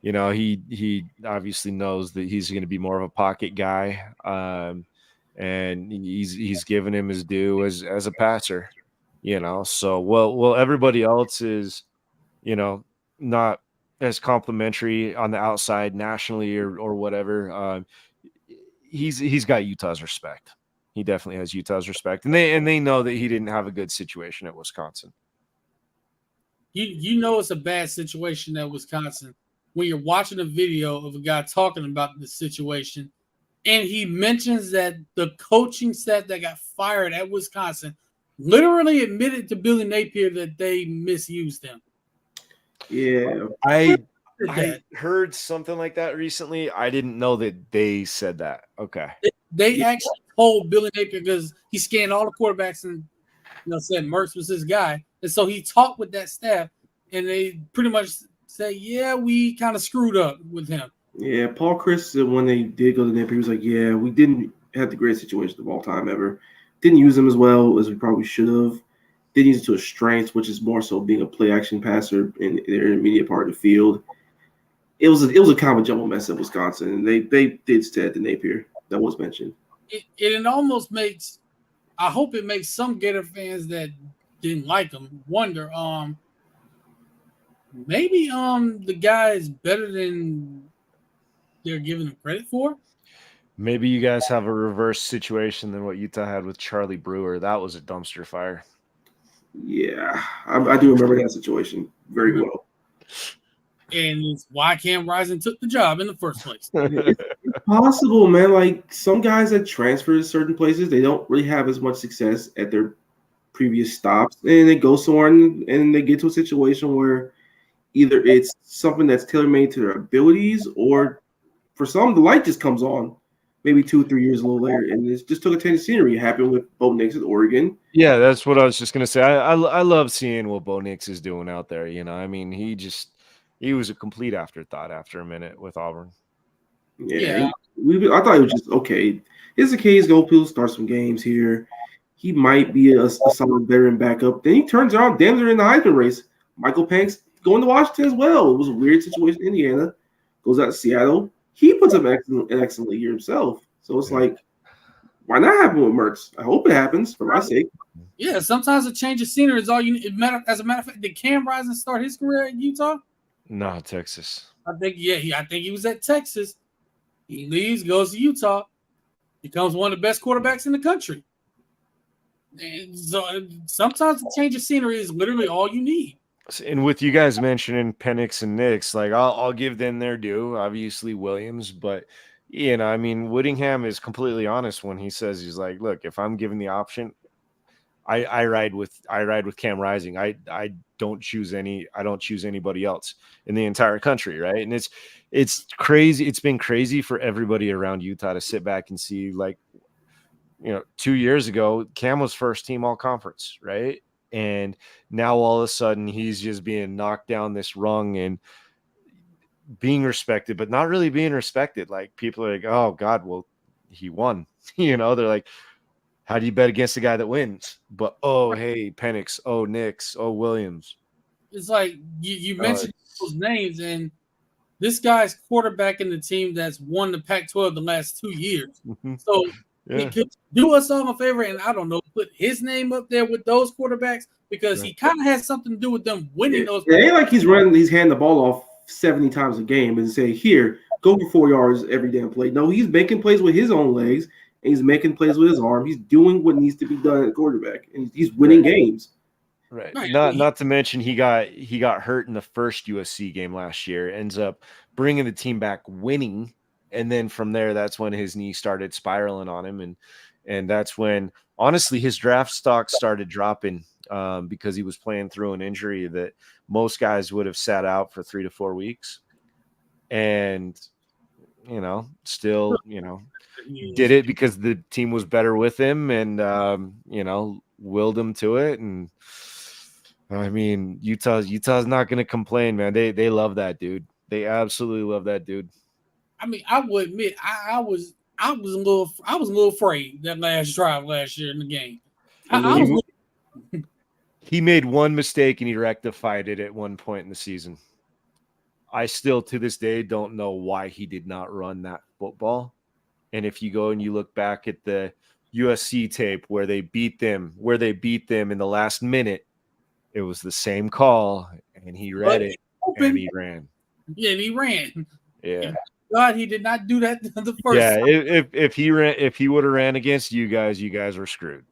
He obviously knows that he's going to be more of a pocket guy, and he's given him his due as a passer. So well, everybody else is, not as complimentary on the outside nationally or whatever. He's got Utah's respect. He definitely has Utah's respect, and they know that he didn't have a good situation at Wisconsin. You know it's a bad situation at Wisconsin when you're watching a video of a guy talking about the situation, and he mentions that the coaching staff that got fired at Wisconsin literally admitted to Billy Napier that they misused him. Yeah, I heard something like that recently. I didn't know that they said that. Okay. They actually told Billy Napier because he scanned all the quarterbacks and said Mertz was his guy. And so he talked with that staff, and they pretty much say, yeah, we kind of screwed up with him. Yeah, Paul Chris, when they did go to Napier, he was like, yeah, we didn't have the greatest situation of all time ever. Didn't use him as well as we probably should have. Didn't use it to his strengths, which is more so being a play-action passer in the intermediate part of the field. It was a kind of a jumble mess at Wisconsin, and they did stay at the Napier. That was mentioned. It almost makes – I hope it makes some Gator fans that didn't like him wonder, maybe the guy is better than they're giving him credit for. Maybe you guys have a reverse situation than what Utah had with Charlie Brewer. That was a dumpster fire. Yeah, I do remember that situation very well. And it's why Cam Rising took the job in the first place. It's possible, man. Like some guys that transfer to certain places, they don't really have as much success at their previous stops, and they go somewhere and they get to a situation where either it's something that's tailor-made to their abilities, or for some, the light just comes on maybe 2 or 3 years a little later, and it just took a change of scenery. It happened with Bo Nix at Oregon. Yeah, that's what I was just going to say. I love seeing what Bo Nix is doing out there. I mean, he was a complete afterthought after a minute with Auburn. Yeah. I thought it was just okay. He's a case, he'll start some games here. He might be a solid veteran backup. Then he turns around, damn, they're in the Heisman race. Michael Penix going to Washington as well. It was a weird situation in Indiana. Goes out to Seattle. He puts up an excellent year himself. So it's like, why not happen with Mertz? I hope it happens for my sake. Yeah, sometimes a change of scenery is all you need. As a matter of fact, did Cam Rising start his career at Utah? No, Texas. I think he was at Texas. He leaves, goes to Utah, becomes one of the best quarterbacks in the country. And so sometimes a change of scenery is literally all you need. And with you guys mentioning Penix and Nix, like I'll give them their due. Obviously Williams, but I mean Whittingham is completely honest when he says he's like, look, if I'm given the option, I ride with Cam Rising. I don't choose anybody else in the entire country, right? And it's crazy. It's been crazy for everybody around Utah to sit back and see, like, 2 years ago, Cam was first team all conference, right? And now all of a sudden he's just being knocked down this rung and being respected, but not really being respected. Like people are like, oh God, well, he won. They're like, how do you bet against the guy that wins? But hey, Penix, Nix, Williams. It's like you mentioned those names, and this guy's quarterbacking the team that's won the Pac-12 the last 2 years. So he could do us all a favor, and I don't know, put his name up there with those quarterbacks because he kind of has something to do with them winning those. It ain't like he's handing the ball off 70 times a game and say, here, go for 4 yards every damn play. No, he's making plays with his own legs, and he's making plays with his arm. He's doing what needs to be done at quarterback, and he's winning games. Right. Not to mention he got hurt in the first USC game last year. Ends up bringing the team back, winning, and then from there, that's when his knee started spiraling on him, and that's when honestly his draft stock started dropping because he was playing through an injury that most guys would have sat out for 3 to 4 weeks, and still did it because the team was better with him and willed him to it, and I mean, Utah's not going to complain, man. They love that dude. They absolutely love that dude. I mean, I will admit, I was a little afraid that last drive last year in the game. He made one mistake and he rectified it at one point in the season. I still, to this day, don't know why he did not run that football. And if you go and you look back at the USC tape where they beat them in the last minute, it was the same call, and he read it, and he ran. Yeah, and he ran. Yeah. God, he did not do that the first time. If he would have ran against you guys were screwed.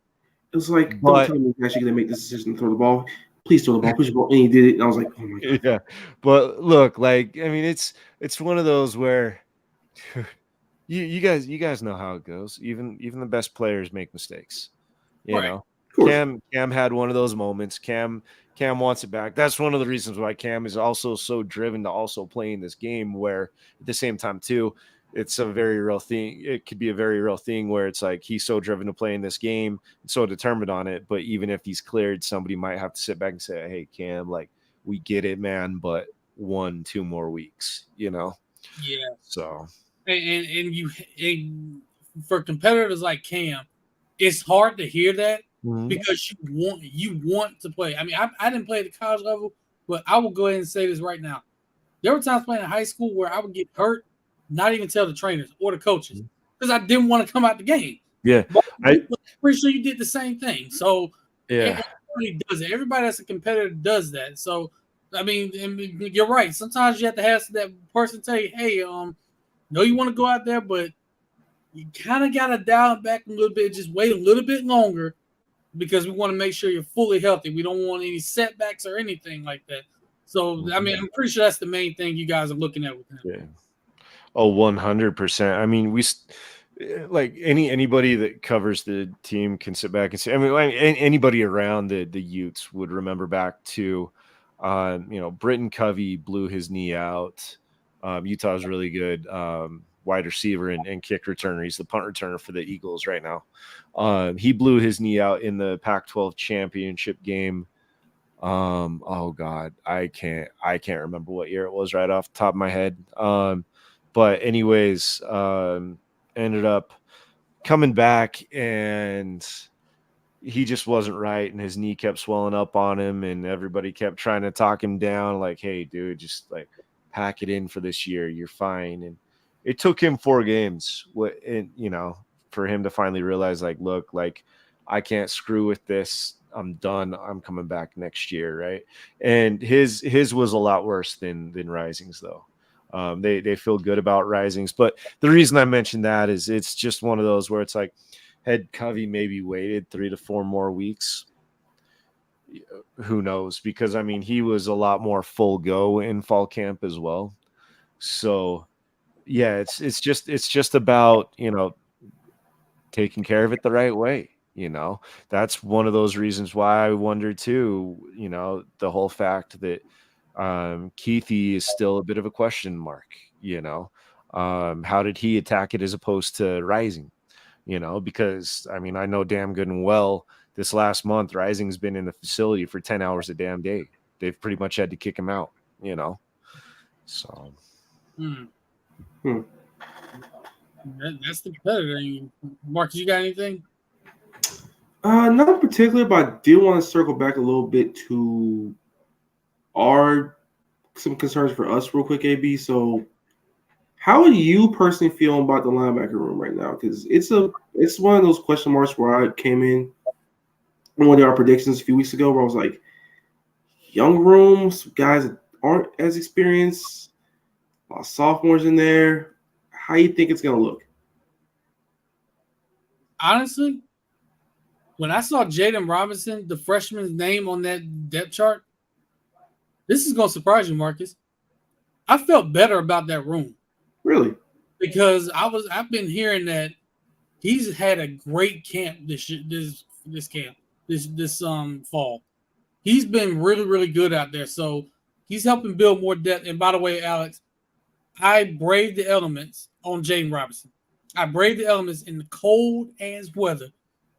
It was like, don't tell me he's actually going to make this decision to throw the ball. Please throw the ball. Push the ball. And he did it. And I was like, oh, my God. Yeah. But look, like, I mean, it's one of those where you guys know how it goes. Even the best players make mistakes. You know? Cam had one of those moments. Cam wants it back. That's one of the reasons why Cam is also so driven to also play in this game, where at the same time, too, it's a very real thing. It could be a very real thing where it's like he's so driven to play in this game and so determined on it. But even if he's cleared, somebody might have to sit back and say, hey, Cam, like, we get it, man, but 1-2 more weeks, you know? Yeah. So. And for competitors like Cam, it's hard to hear that because you want to play. I mean, I didn't play at the college level, but I will go ahead and say this right now. There were times playing in high school where I would get hurt, not even tell the trainers or the coaches because I didn't want to come out the game. Yeah. I'm pretty sure you did the same thing. So yeah, everybody does it. Everybody that's a competitor does that. So, I mean, you're right. Sometimes you have to have that person tell you, hey, know you want to go out there, but you kind of got to dial it back a little bit. Just wait a little bit longer because we want to make sure you're fully healthy. We don't want any setbacks or anything like that. So, I mean, I'm pretty sure that's the main thing you guys are looking at with him. Yeah. Oh, 100%. I mean, we like anybody that covers the team can sit back and say, I mean, anybody around the Utes would remember back to, Britton Covey blew his knee out. Utah's really good wide receiver and kick returner. He's the punt returner for the Eagles right now. He blew his knee out in the Pac-12 championship game. Oh God, I can't remember what year it was right off the top of my head. But anyways, ended up coming back and he just wasn't right. And his knee kept swelling up on him and everybody kept trying to talk him down. Like, hey dude, just like pack it in for this year. You're fine. And it took him 4 games for him to finally realize like, look, like I can't screw with this. I'm done. I'm coming back next year. Right. And his was a lot worse than Rising's though. They feel good about Risings, but the reason I mentioned that is it's just one of those where it's like, had Covey maybe waited 3 to 4 more weeks, who knows? Because I mean, he was a lot more full go in fall camp as well. So yeah, it's just about taking care of it the right way. That's one of those reasons why I wonder too. The whole fact that Keithy is still a bit of a question mark. How did he attack it as opposed to Rising? Because I mean, I know damn good and well this last month Rising's been in the facility for 10 hours a damn day. They've pretty much had to kick him out. So that's the competitor. Marcus, you got anything? Not particularly, but I did want to circle back a little bit to some concerns for us real quick, AB. So how are you personally feeling about the linebacker room right now? Because it's one of those question marks where I came in one of our predictions a few weeks ago where I was like, young rooms, guys that aren't as experienced, a lot of sophomores in there. How you think it's going to look? Honestly, when I saw Jaden Robinson, the freshman's name on that depth chart, this is going to surprise you, Marcus. I felt better about that room. Really? Because I've been hearing that he's had a great camp this fall. He's been really, really good out there. So he's helping build more depth. And by the way, Alex, I braved the elements on Jaden Robinson. I braved the elements in the cold ass weather.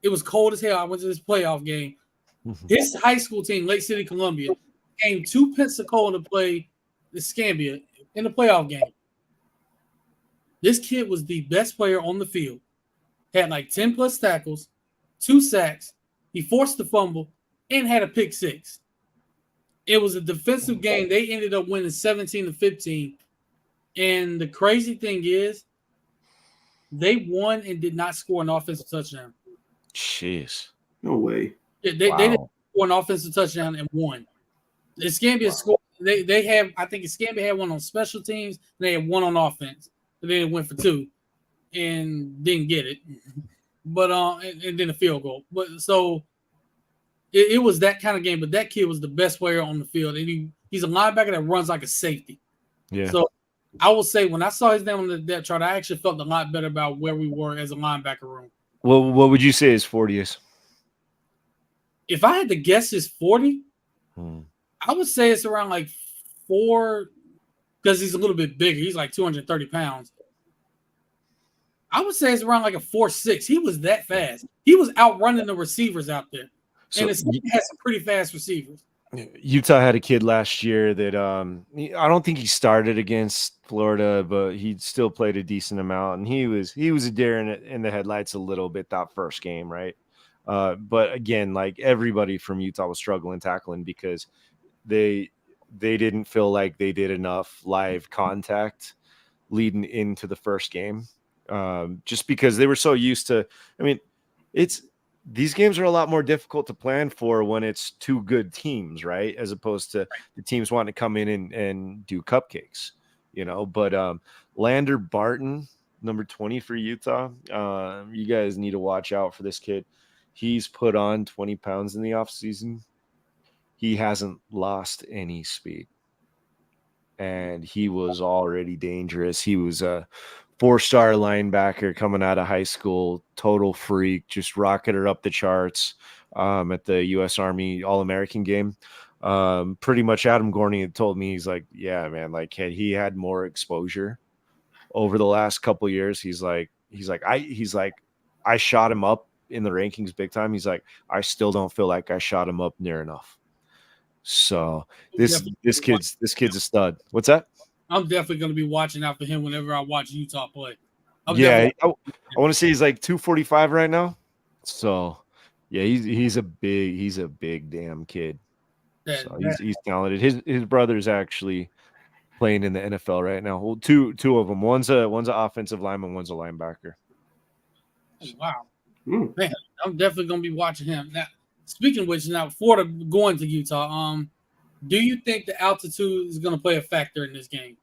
It was cold as hell. I went to this playoff game. His high school team, Lake City, Columbia, came to Pensacola to play the Scambia in the playoff game. This kid was the best player on the field. Had like 10 plus tackles, 2 sacks. He forced the fumble and had a pick 6. It was a defensive game. They ended up winning 17-15. And the crazy thing is, they won and did not score an offensive touchdown. Jeez. No way. Yeah, they didn't score an offensive touchdown and won. The Scambia scored. They have, I think Scambia had one on special teams. And they had one on offense. And then it went for 2 and didn't get it. But and then a field goal. But so it was that kind of game. But that kid was the best player on the field. And he's a linebacker that runs like a safety. Yeah. So I will say when I saw his name on the depth chart, I actually felt a lot better about where we were as a linebacker room. Well, what would you say his 40 is? If I had to guess his 40, I would say it's around like 4, because he's a little bit bigger. He's like 230 pounds. I would say it's around like a 4.6. He was that fast. He was outrunning the receivers out there. So, and he had some pretty fast receivers. Utah had a kid last year that I don't think he started against Florida, but he still played a decent amount, and he was a deer in the headlights a little bit that first game, right? But again, like everybody from Utah was struggling tackling because they didn't feel like they did enough live contact leading into the first game, just because they were so used to. I mean, these games are a lot more difficult to plan for when it's 2 good teams, right? As opposed to the teams wanting to come in and do cupcakes, But Lander Barton, number 20 for Utah, you guys need to watch out for this kid. He's put on 20 pounds in the offseason. He hasn't lost any speed. And he was already dangerous. He was a 4-star linebacker coming out of high school, total freak, just rocketed up the charts at the U.S. Army All-American game. Pretty much Adam Gorney had told me, he's like, yeah, man, like he had more exposure over the last couple of years. He's like, I shot him up in the rankings big time. He's like, I still don't feel like I shot him up near enough. So this kid's a stud. What's that? I'm definitely going to be watching out for him whenever I watch Utah play. I want to say he's like 245 right now. So yeah, he's a big damn kid. He's talented. His brother's actually playing in the NFL right now. Well, two of them. One's an offensive lineman, one's a linebacker. Wow. Man, I'm definitely going to be watching him. Now, speaking of which, now Florida going to Utah, do you think the altitude is going to play a factor in this game?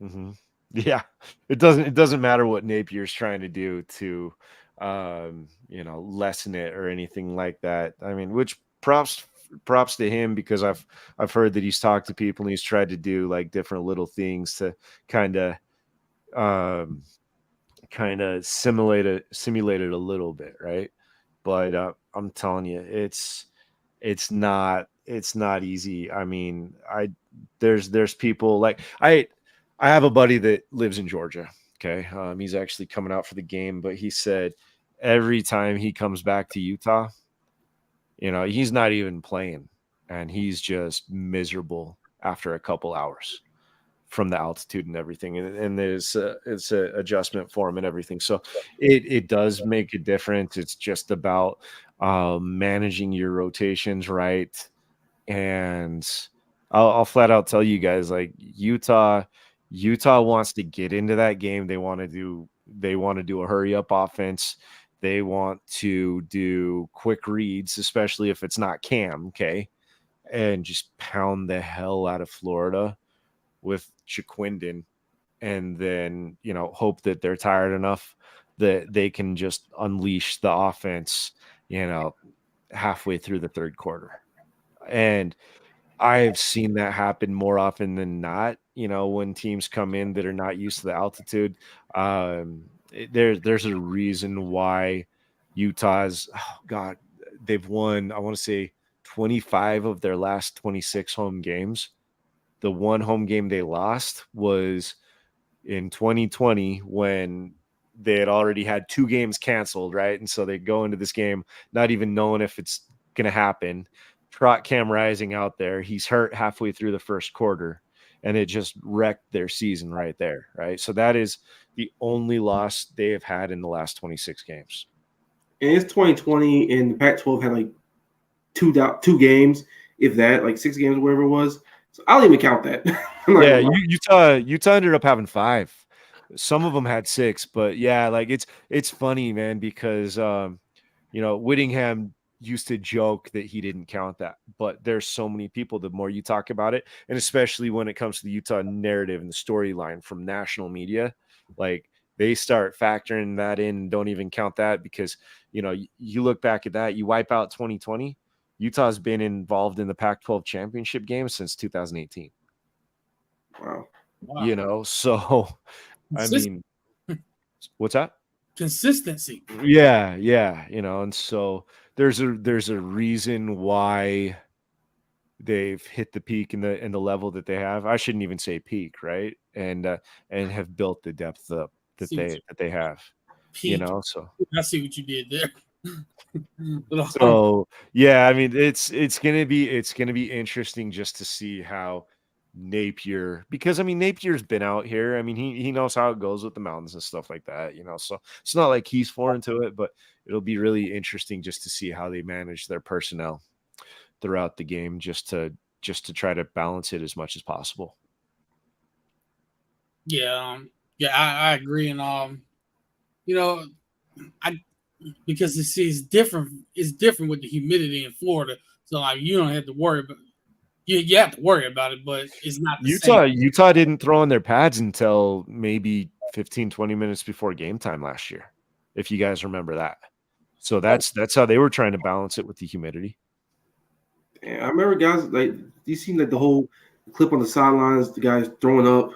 Mm-hmm. Yeah, it doesn't matter what Napier's trying to do to, lessen it or anything like that. I mean, which props to him, because I've heard that he's talked to people and he's tried to do like different little things to kind of simulate it a little bit, right? But I'm telling you, it's not easy. I mean, there's people like I have a buddy that lives in Georgia. Okay. He's actually coming out for the game, but he said every time he comes back to Utah, he's not even playing and he's just miserable after a couple hours from the altitude and everything. And it's an adjustment for him and everything. So it does make a difference. It's just about managing your rotations right. And I'll flat out tell you guys, like Utah wants to get into that game. They want to do a hurry up offense. They want to do quick reads, especially if it's not Cam, okay? And just pound the hell out of Florida with Chiquindon, and then, hope that they're tired enough that they can just unleash the offense, halfway through the third quarter. And I've seen that happen more often than not, when teams come in that are not used to the altitude. There's a reason why Utah's, they've won, I want to say 25 of their last 26 home games. The one home game they lost was in 2020 when they had already had 2 games canceled, right? And so they go into this game not even knowing if it's going to happen. Trot Cam Rising out there. He's hurt halfway through the first quarter, and it just wrecked their season right there, right? So that is the only loss they have had in the last 26 games. And it's 2020, and the Pac-12 had like two games, if that, like 6 games, wherever it was. So I don't even count that. Yeah, Utah ended up having 5. Some of them had 6, but yeah, like it's funny, man, because Whittingham used to joke that he didn't count that, but there's so many people, the more you talk about it, and especially when it comes to the Utah narrative and the storyline from national media, like they start factoring that in and don't even count that because, you look back at that, you wipe out 2020, Utah's been involved in the Pac-12 championship game since 2018. Wow. So, I mean, what's that? Consistency. Yeah. And so there's a reason why they've hit the peak and the level that they have. I shouldn't even say peak, right? And have built the depth up that they have. Peak. So I see what you did there. So yeah, I mean it's gonna be interesting just to see how Napier, because I mean Napier's been out here. I mean he knows how it goes with the mountains and stuff like that, so it's not like he's foreign to it, but it'll be really interesting just to see how they manage their personnel throughout the game, just to try to balance it as much as possible. Yeah, I agree, and because it's different. It's different with the humidity in Florida, so like you don't have to worry about. You have to worry about it, but it's not the same. Utah didn't throw on their pads until maybe 15-20 minutes before game time last year, if you guys remember that. So that's how they were trying to balance it with the humidity. Yeah, I remember guys like you seen like the whole clip on the sidelines, the guys throwing up.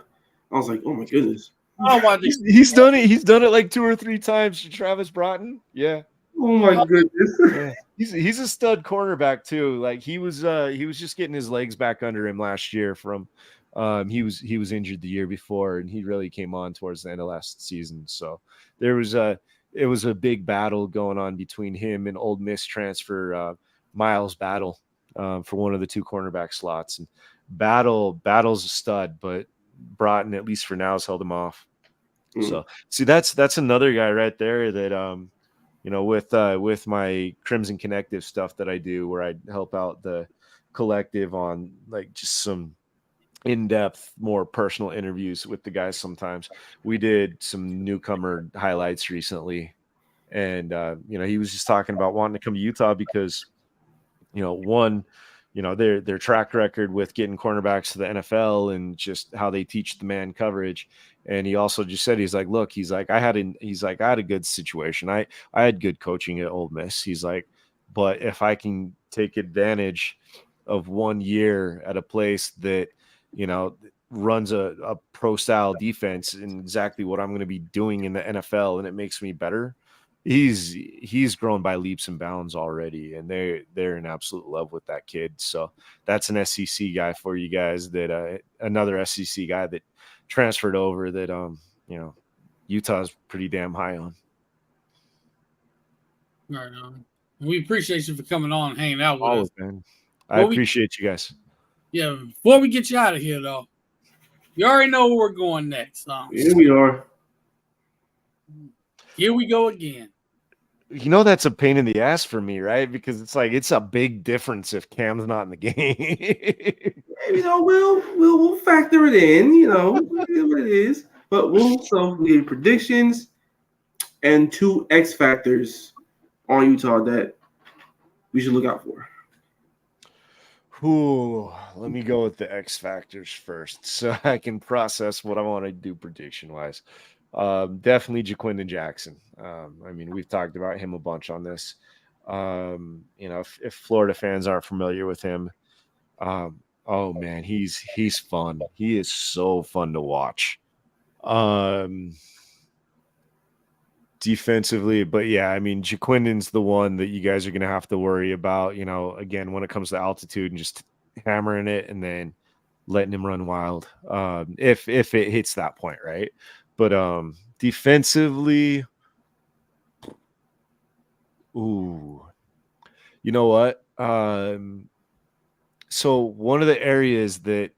I was like, oh my goodness. He's done it. He's done it like 2 or 3 times to Travis Broughton. Yeah. Oh my goodness. Yeah. He's a stud cornerback too. Like he was just getting his legs back under him last year from he was injured the year before, and he really came on towards the end of last season. So it was a big battle going on between him and Ole Miss transfer Miles Battle for one of the 2 cornerback slots. And Battle's a stud, but Broughton, at least for now, has held him off. So see, that's another guy right there that with my Crimson Connective stuff that I do, where I help out the collective on like just some in-depth, more personal interviews with the guys. Sometimes we did some newcomer highlights recently, and he was just talking about wanting to come to Utah because their track record with getting cornerbacks to the NFL and just how they teach the man coverage. And he also just said, he's like, I had a good situation. I had good coaching at Ole Miss. He's like, but if I can take advantage of 1 year at a place that, runs a pro style defense and exactly what I'm going to be doing in the NFL, and it makes me better. He's grown by leaps and bounds already, and they're in absolute love with that kid. So that's an SEC guy for you guys, that another SEC guy that transferred over that Utah's pretty damn high on. Right on. We appreciate you for coming on and hanging out with us, man. I appreciate you guys. Yeah, before we get you out of here though, you already know where we're going next. Here we are. Here we go again. That's a pain in the ass for me, right? Because it's like it's a big difference if Cam's not in the game. We'll factor it in, what it is. But we get predictions and 2 X factors on Utah that we should look out for. Ooh, let me go with the X factors first, so I can process what I want to do prediction wise. Definitely Jaquindon Jackson. I mean, we've talked about him a bunch on this. If Florida fans aren't familiar with him, oh man, he's fun. He is so fun to watch. Defensively, but yeah, I mean, Jaquindon's the one that you guys are going to have to worry about, again, when it comes to altitude and just hammering it and then letting him run wild. If it hits that point, right? But defensively, ooh, you know what? So one of the areas that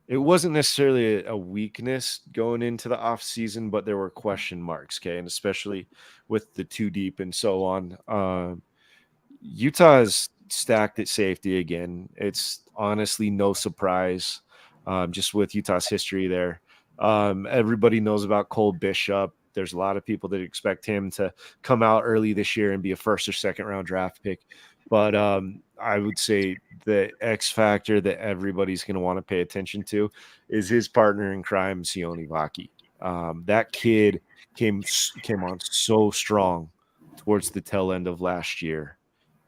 it wasn't necessarily a weakness going into the off season, but there were question marks. Okay. And especially with the two deep and so on. Utah is stacked at safety again. It's honestly no surprise, just with Utah's history there. Everybody knows about Cole Bishop. There's a lot of people that expect him to come out early this year and be a first or second round draft pick. But I would say the X factor that everybody's going to want to pay attention to is his partner in crime, Sione Vaki. That kid came on so strong towards the tail end of last year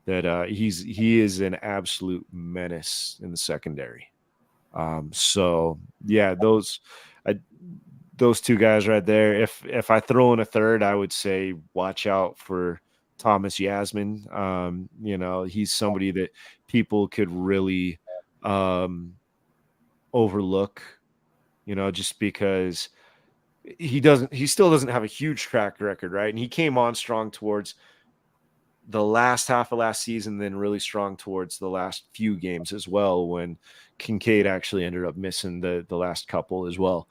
that he is an absolute menace in the secondary. So yeah, those two guys right there. If I throw in a third, I would say watch out for Thomas Yasmin. He's somebody that people could really overlook, just because he still doesn't have a huge track record, right? And he came on strong towards the last half of last season, then really strong towards the last few games as well, when Kincaid actually ended up missing the last couple as well,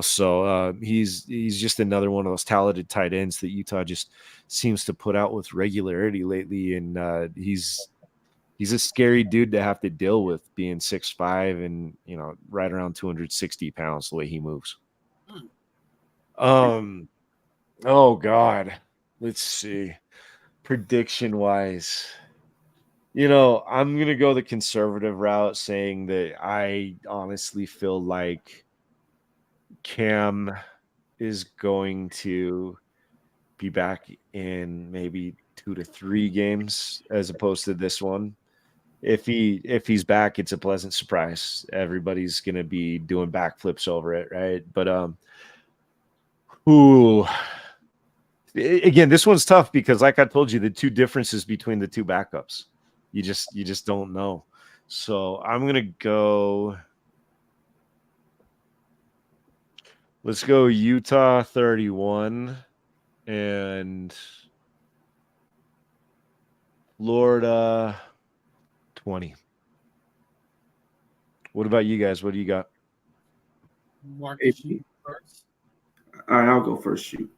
so he's just another one of those talented tight ends that Utah just seems to put out with regularity lately. And he's a scary dude to have to deal with, being 6'5" and right around 260 pounds, the way he moves. Oh God, let's see. Prediction wise, I'm going to go the conservative route, saying that I honestly feel like Cam is going to be back in maybe 2 to 3 games as opposed to this one. If he's back, it's a pleasant surprise. Everybody's going to be doing backflips over it, right? But again, this one's tough because, like I told you, the two differences between the two backups, you just don't know. So I'm gonna go. Let's go Utah 31 and Florida 20. What about you guys? What do you got? Marcus, you first. All right, I'll go first. Shoot.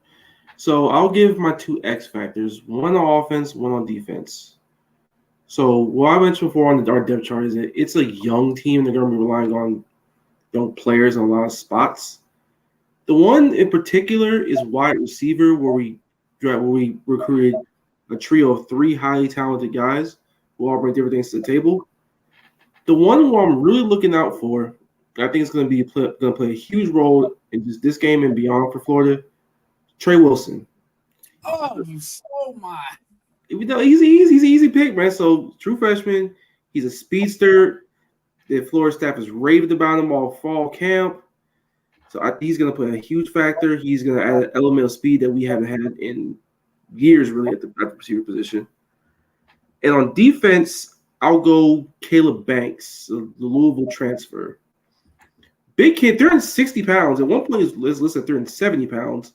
So I'll give my 2 X factors, one on offense, one on defense. So what I mentioned before on our depth chart is that it's a young team. They're going to be relying on young players in a lot of spots. The one in particular is wide receiver, where we recruited a trio of 3 highly talented guys who all bring different things to the table. The one who I'm really looking out for, I think it's going to play a huge role in just this game and beyond for Florida, Trey Wilson. Oh my! He's an easy pick, man. So true freshman, he's a speedster. The Florida staff has raved about him all fall camp. So I think he's going to play a huge factor. He's going to add an element of speed that we haven't had in years, really, at the receiver position. And on defense, I'll go Caleb Banks, the Louisville transfer. Big kid, 360 pounds. At one point, he's listed at 370 pounds.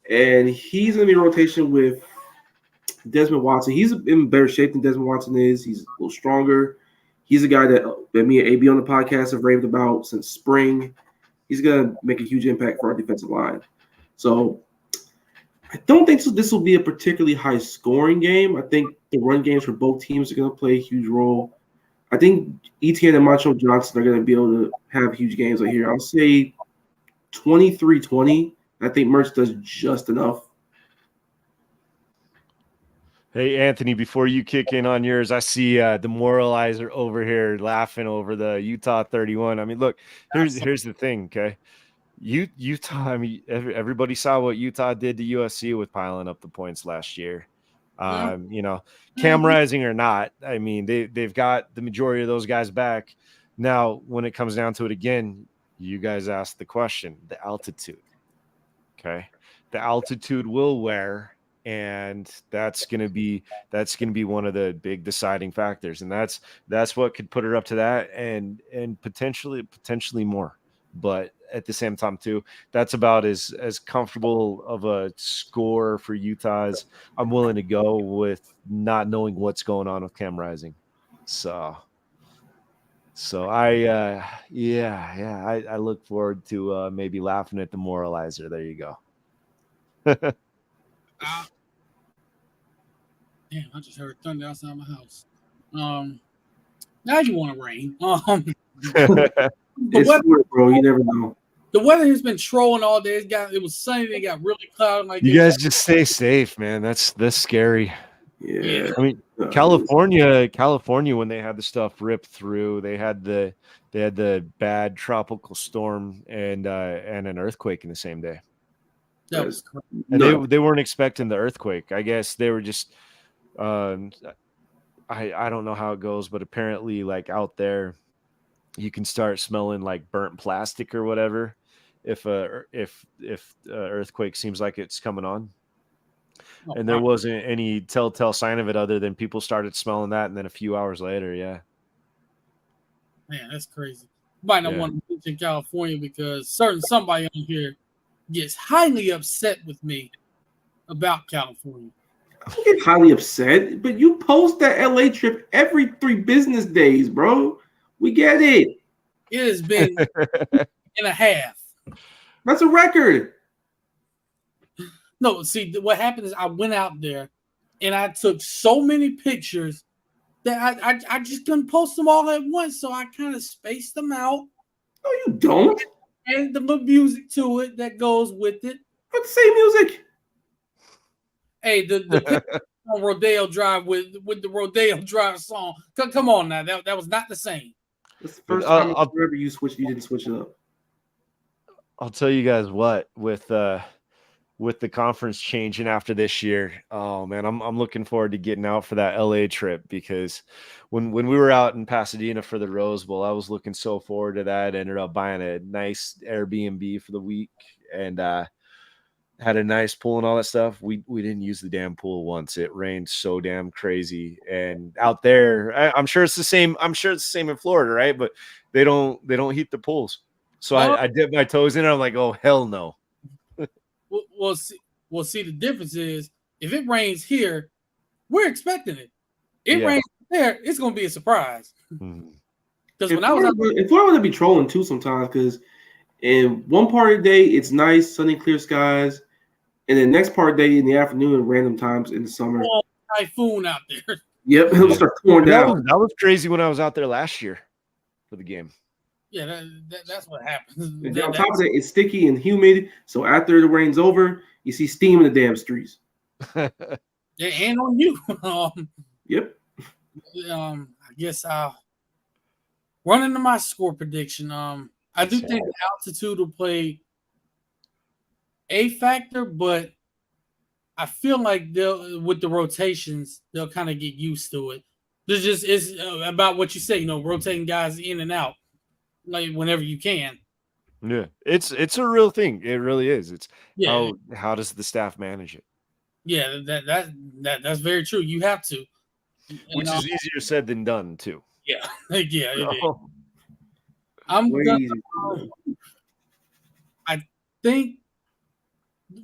And he's going to be in rotation with Desmond Watson. He's in better shape than Desmond Watson is. He's a little stronger. He's a guy that me and AB on the podcast have raved about since spring. He's going to make a huge impact for our defensive line. So I don't think this will be a particularly high-scoring game. I think the run games for both teams are going to play a huge role. I think Etienne and Macho Johnson are going to be able to have huge games right here. I'll say 23-20. I think Mertz does just enough. Hey, Anthony, before you kick in on yours, I see the moralizer over here laughing over the Utah 31. I mean, look, here's the thing, okay? Utah, I mean, everybody saw what Utah did to USC with piling up the points last year. Cam Rising or not, I mean, they've got the majority of those guys back. Now, when it comes down to it again, you guys asked the question, the altitude. Okay. The altitude will wear, and that's going to be one of the big deciding factors. And that's what could put her up to that and potentially more. but at the same time too, that's about as comfortable of a score for Utah as I'm willing to go with not knowing what's going on with Cam Rising. So I I look forward to maybe laughing at the moralizer. There you go. Damn, I just heard thunder outside my house. Now you want to rain. It's weird, bro. You never know. The weather has been trolling all day. It was sunny. It got really cloudy. Like you guys just stay safe, man. That's scary. Yeah. I mean, California, when they had the stuff ripped through, they had the bad tropical storm and an earthquake in the same day. That was crazy. And they weren't expecting the earthquake. I guess they were just I don't know how it goes, but apparently like out there you can start smelling like burnt plastic or whatever if earthquake seems like it's coming on. And there wasn't any telltale sign of it other than people started smelling that, and then a few hours later, yeah. Man, that's crazy. You might not want to mention California because somebody on here gets highly upset with me about California. I don't get highly upset, but you post that LA trip every 3 business days, bro. We get it. It has been and a half. That's a record. No, see, what happened is I went out there and I took so many pictures that I just couldn't post them all at once. So I kind of spaced them out. No, you don't. And the little music to it that goes with it. But the same music. Hey, the picture on Rodeo Drive with the Rodeo Drive song. Come on now. That was not the same. That's the first time ever you didn't switch it up. I'll tell you guys what, with the conference changing after this year, oh man, I'm looking forward to getting out for that LA trip, because when we were out in Pasadena for the Rose Bowl, I was looking so forward to that. I ended up buying a nice Airbnb for the week and had a nice pool and all that stuff. We didn't use the damn pool once. It rained so damn crazy. And out there, I'm sure it's the same. I'm sure it's the same in Florida, right? But they don't heat the pools. So I dipped my toes in it. I'm like, oh hell no. Well, see, the difference is if it rains here, we're expecting it. It rains there, it's going to be a surprise. Because when I was out there, in Florida, would be trolling too sometimes. Because in one part of the day it's nice, sunny, clear skies, and then next part of the day in the afternoon, at random times in the summer, typhoon out there. Yep, it'll start pouring down. That was crazy when I was out there last year for the game. Yeah, that's what happens. And on top of that, it's sticky and humid. So after the rain's over, you see steam in the damn streets. Yeah, and on you. Yep. I guess I'll run into my score prediction. I do think the altitude will play a factor, but I feel like with the rotations, they'll kind of get used to it. It's about what you say, rotating guys in and out. Like whenever you can. Yeah, it's a real thing. It really is. It's how does the staff manage it? Yeah, that's very true. You have to, which is easier said than done too. Yeah, yeah. Oh. I think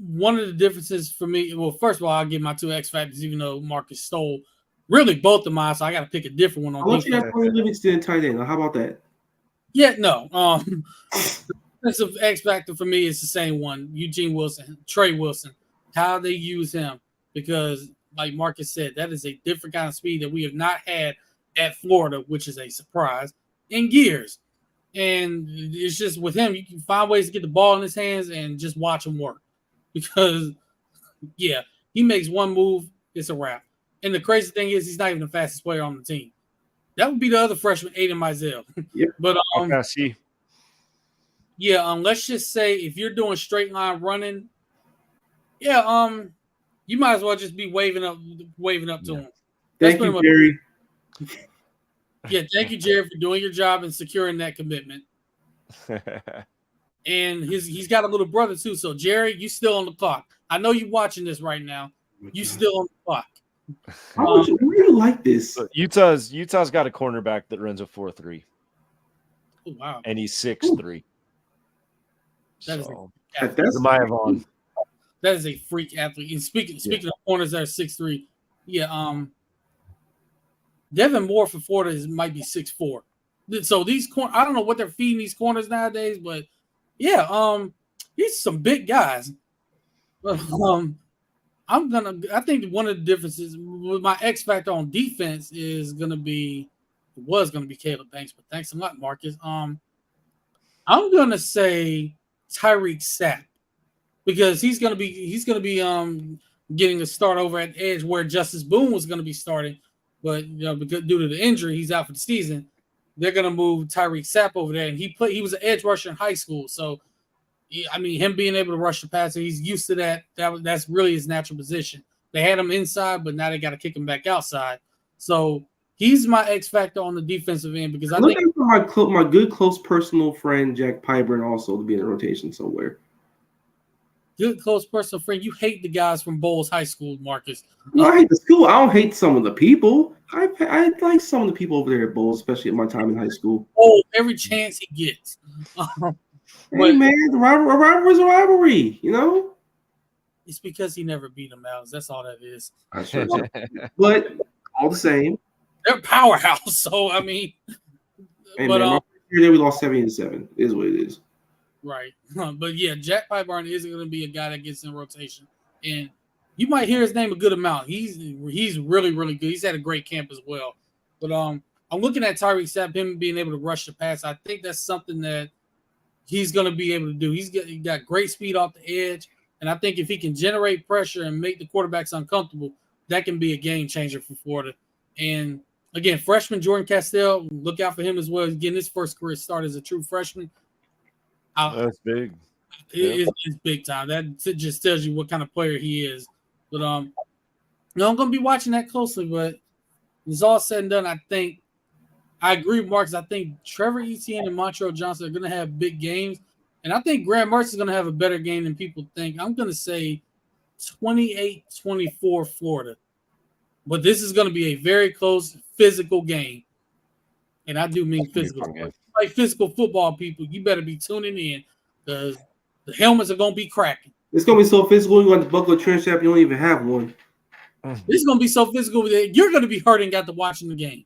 one of the differences for me. Well, first of all, I'll give my 2 X factors, even though Marcus stole really both of mine, so I got to pick a different one on. I want you to have Livingston and tight end. How about that? Yeah, no. The X factor for me is the same one. Eugene Wilson, Trey Wilson, how they use him, because like Marcus said, that is a different kind of speed that we have not had at Florida, which is a surprise, in years. And it's just with him, you can find ways to get the ball in his hands and just watch him work, because he makes one move, it's a wrap. And the crazy thing is, he's not even the fastest player on the team. That would be the other freshman, Aiden Mizell. Yep. But see. Yeah, let's just say if you're doing straight line running, you might as well just be waving up to him. Thank you, Jerry. Yeah, thank you, Jerry, for doing your job and securing that commitment. And he's got a little brother too. So Jerry, you still on the clock. I know you're watching this right now. You still on the clock. How do you like this? Utah's got a cornerback that runs a 4.3. Oh, wow. And he's 6'3". That is So, That's Maivon. that is a freak athlete. And speaking of corners that are 6'3", Devin Moore for Florida might be 6'4". So these I don't know what they're feeding these corners nowadays, but these some big guys. But I think one of the differences with my X factor on defense was gonna be Caleb Banks, but thanks a lot, Marcus. I'm gonna say Tyreek Sapp because he's gonna be getting a start over at edge where Justice Boone was gonna be starting, but because due to the injury, he's out for the season. They're gonna move Tyreek Sapp over there, and he was an edge rusher in high school, so. I mean, him being able to rush the passer, he's used to that. That's really his natural position. They had him inside, but now they got to kick him back outside. So he's my X factor on the defensive end because I think for my good close personal friend Jack Pyburn also to be in the rotation somewhere. Good close personal friend. You hate the guys from Bowles High School, Marcus. No, I hate the school. I don't hate some of the people. I like some of the people over there at Bowles, especially at my time in high school. Oh, every chance he gets. Hey man, a rivalry is a rivalry, It's because he never beat them out. That's all that is. But all the same, they're a powerhouse. So I mean, hey, man, we lost 7-7. Is what it is. Right, but yeah, Jack Pyburn is going to be a guy that gets in rotation, and you might hear his name a good amount. He's really really good. He's had a great camp as well. But I'm looking at Tyreek Sapp, him being able to rush the pass. I think that's something that he's going to be able to do. He got great speed off the edge, and I think if he can generate pressure and make the quarterbacks uncomfortable, that can be a game changer for Florida. And again, freshman Jordan Castell, look out for him as well. He's getting his first career start as a true freshman. That's big. It's big time. That just tells you what kind of player he is. But I'm going to be watching that closely. But it's all said and done. I agree with Marcus. I think Trevor Etienne and Montrell Johnson are going to have big games. And I think Graham Mertz is going to have a better game than people think. I'm going to say 28-24 Florida. But this is going to be a very close physical game. And I do mean physical. Like physical football people, you better be tuning in because the helmets are going to be cracking. It's going to be so physical, you're going to buckle a trench strap, you don't even have one. It's going to be so physical that you're going to be hurting after watching the game.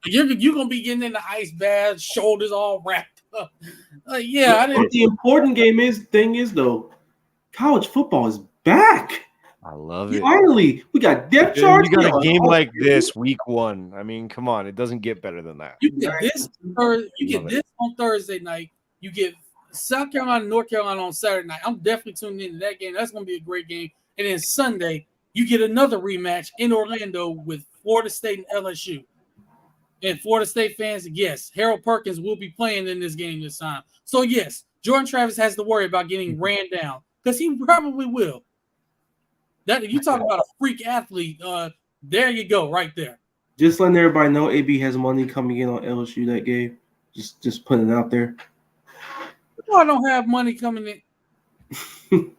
You're going to be getting in the ice bath, shoulders all wrapped up. The important thing is, though, college football is back. I love it. Finally, we got depth charts. You got a game like this week 1. I mean, come on, it doesn't get better than that. You get this on Thursday night. You get South Carolina, North Carolina on Saturday night. I'm definitely tuning into that game. That's going to be a great game. And then Sunday, you get another rematch in Orlando with Florida State and LSU. And Florida State fans, yes, Harold Perkins will be playing in this game this time. So, yes, Jordan Travis has to worry about getting ran down because he probably will. That if you talk about a freak athlete, there you go, right there. Just letting everybody know, AB has money coming in on LSU that game. Just putting it out there. I don't have money coming in.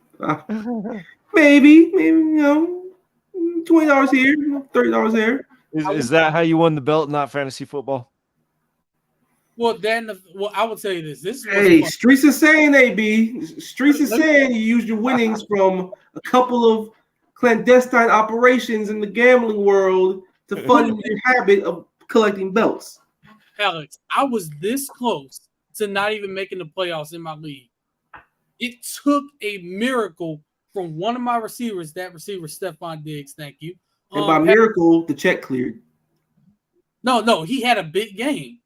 maybe $20 here, $30 there. Is that how you won the belt? Not fantasy football. Well, I will tell you this. Streets is saying, AB. Streets is saying you used your winnings from a couple of clandestine operations in the gambling world to fund your habit of collecting belts. Alex, I was this close to not even making the playoffs in my league. It took a miracle from one of my receivers, that receiver, Stephon Diggs. Thank you. And by miracle, the check cleared. No, he had a big game.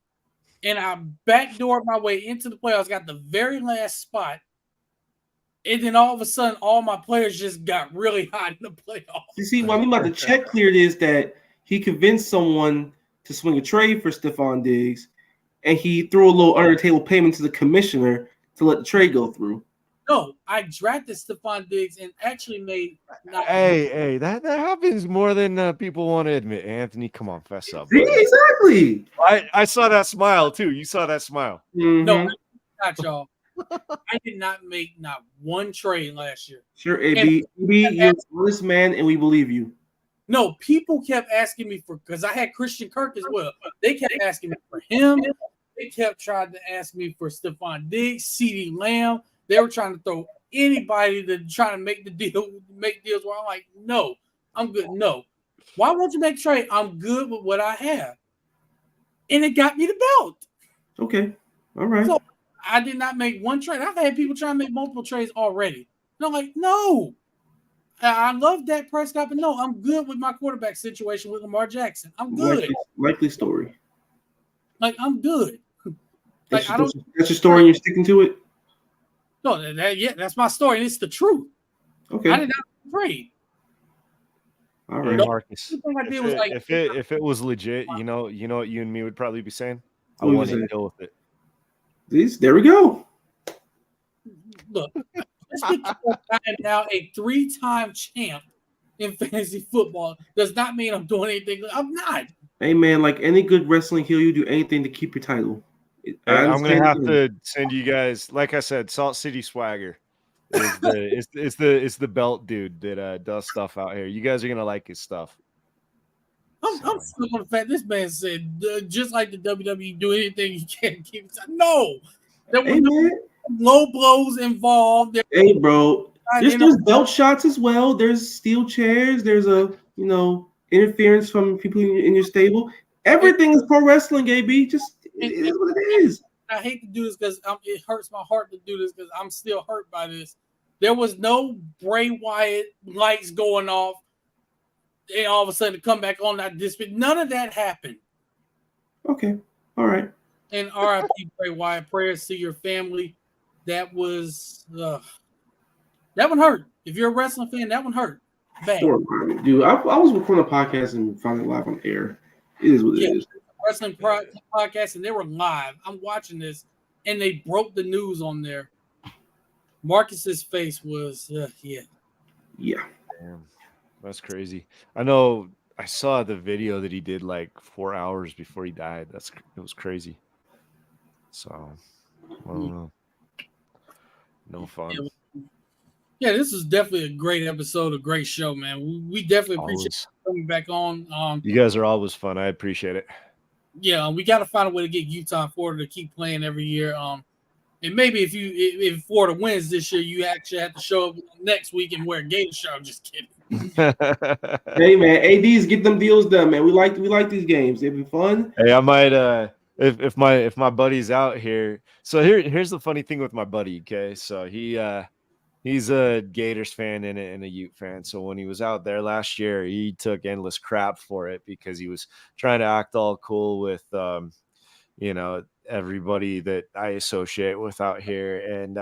And I backdoored my way into the playoffs, got the very last spot. And then all of a sudden, all my players just got really hot in the playoffs. You see, what I mean by the check cleared is that he convinced someone to swing a trade for Stephon Diggs, and he threw a little under-the-table payment to the commissioner to let the trade go through. No, I drafted Stephon Diggs and actually made. Hey, that happens more than people want to admit. Anthony, come on, fess up. See, exactly. I saw that smile too. You saw that smile. Mm-hmm. No, not y'all. I did not make not one trade last year. Sure, AB, you're an honest man, and we believe you. No, people kept asking me because I had Christian Kirk as well. They kept asking me for him. They kept trying to ask me for Stephon Diggs, CeeDee Lamb. They were trying to throw anybody to try to make deals where I'm like, no, I'm good. No. Why won't you make a trade? I'm good with what I have. And it got me the belt. Okay. All right. So I did not make one trade. I've had people trying to make multiple trades already. And I'm like, no. I love Dak Prescott, but no, I'm good with my quarterback situation with Lamar Jackson. I'm good. Likely story. Like, I'm good. That's your story and you're sticking to it? No, that's my story, and it's the truth. Okay. I did not trade. All right, Marcus. If it was legit, you know what you and me would probably be saying? I want to deal with it. There we go. Look, I am now a 3-time champ in fantasy football. Does not mean I'm doing anything. I'm not. Hey, man, like any good wrestling heel, you do anything to keep your title. I'm going to have to send you guys, like I said, Salt City Swagger. It's the belt dude that does stuff out here. You guys are going to like his stuff. I'm still on the fact this man said, just like the WWE, do anything you can to keep it. No. There were no low blows involved. Hey, bro. There's belt shots as well. There's steel chairs. There's interference from people in your stable. Everything is pro wrestling, AB. Just it is what it is. I hate to do this because it hurts my heart to do this because I'm still hurt by this. There was no Bray Wyatt lights going off and all of a sudden to come back on that dispute. None of that happened. Okay. All right. And RIP Bray Wyatt. Prayers to your family. That was that one hurt. If you're a wrestling fan, that one hurt. Bad. Dude, I was recording a podcast and found it live on air. It is what it is. Wrestling podcast, and they were live. I'm watching this, and they broke the news on there. Marcus's face was, Yeah. Damn, that's crazy. I know. I saw the video that he did like 4 hours before he died. It was crazy. So, I don't know. No fun. Yeah, this is definitely a great episode, a great show, man. We definitely appreciate you coming back on. You guys are always fun. I appreciate it. Yeah, we got to find a way to get Utah and Florida to keep playing every year. And maybe if Florida wins this year, you actually have to show up next week and wear a Gator shirt. I'm just kidding. Hey man, ADs get them deals done, man. We like these games. They've been fun. Hey, I might if my buddy's out here. So here's the funny thing with my buddy. Okay, so he's a Gators fan and a Ute fan. So when he was out there last year, he took endless crap for it because he was trying to act all cool with everybody that I associate with out here. And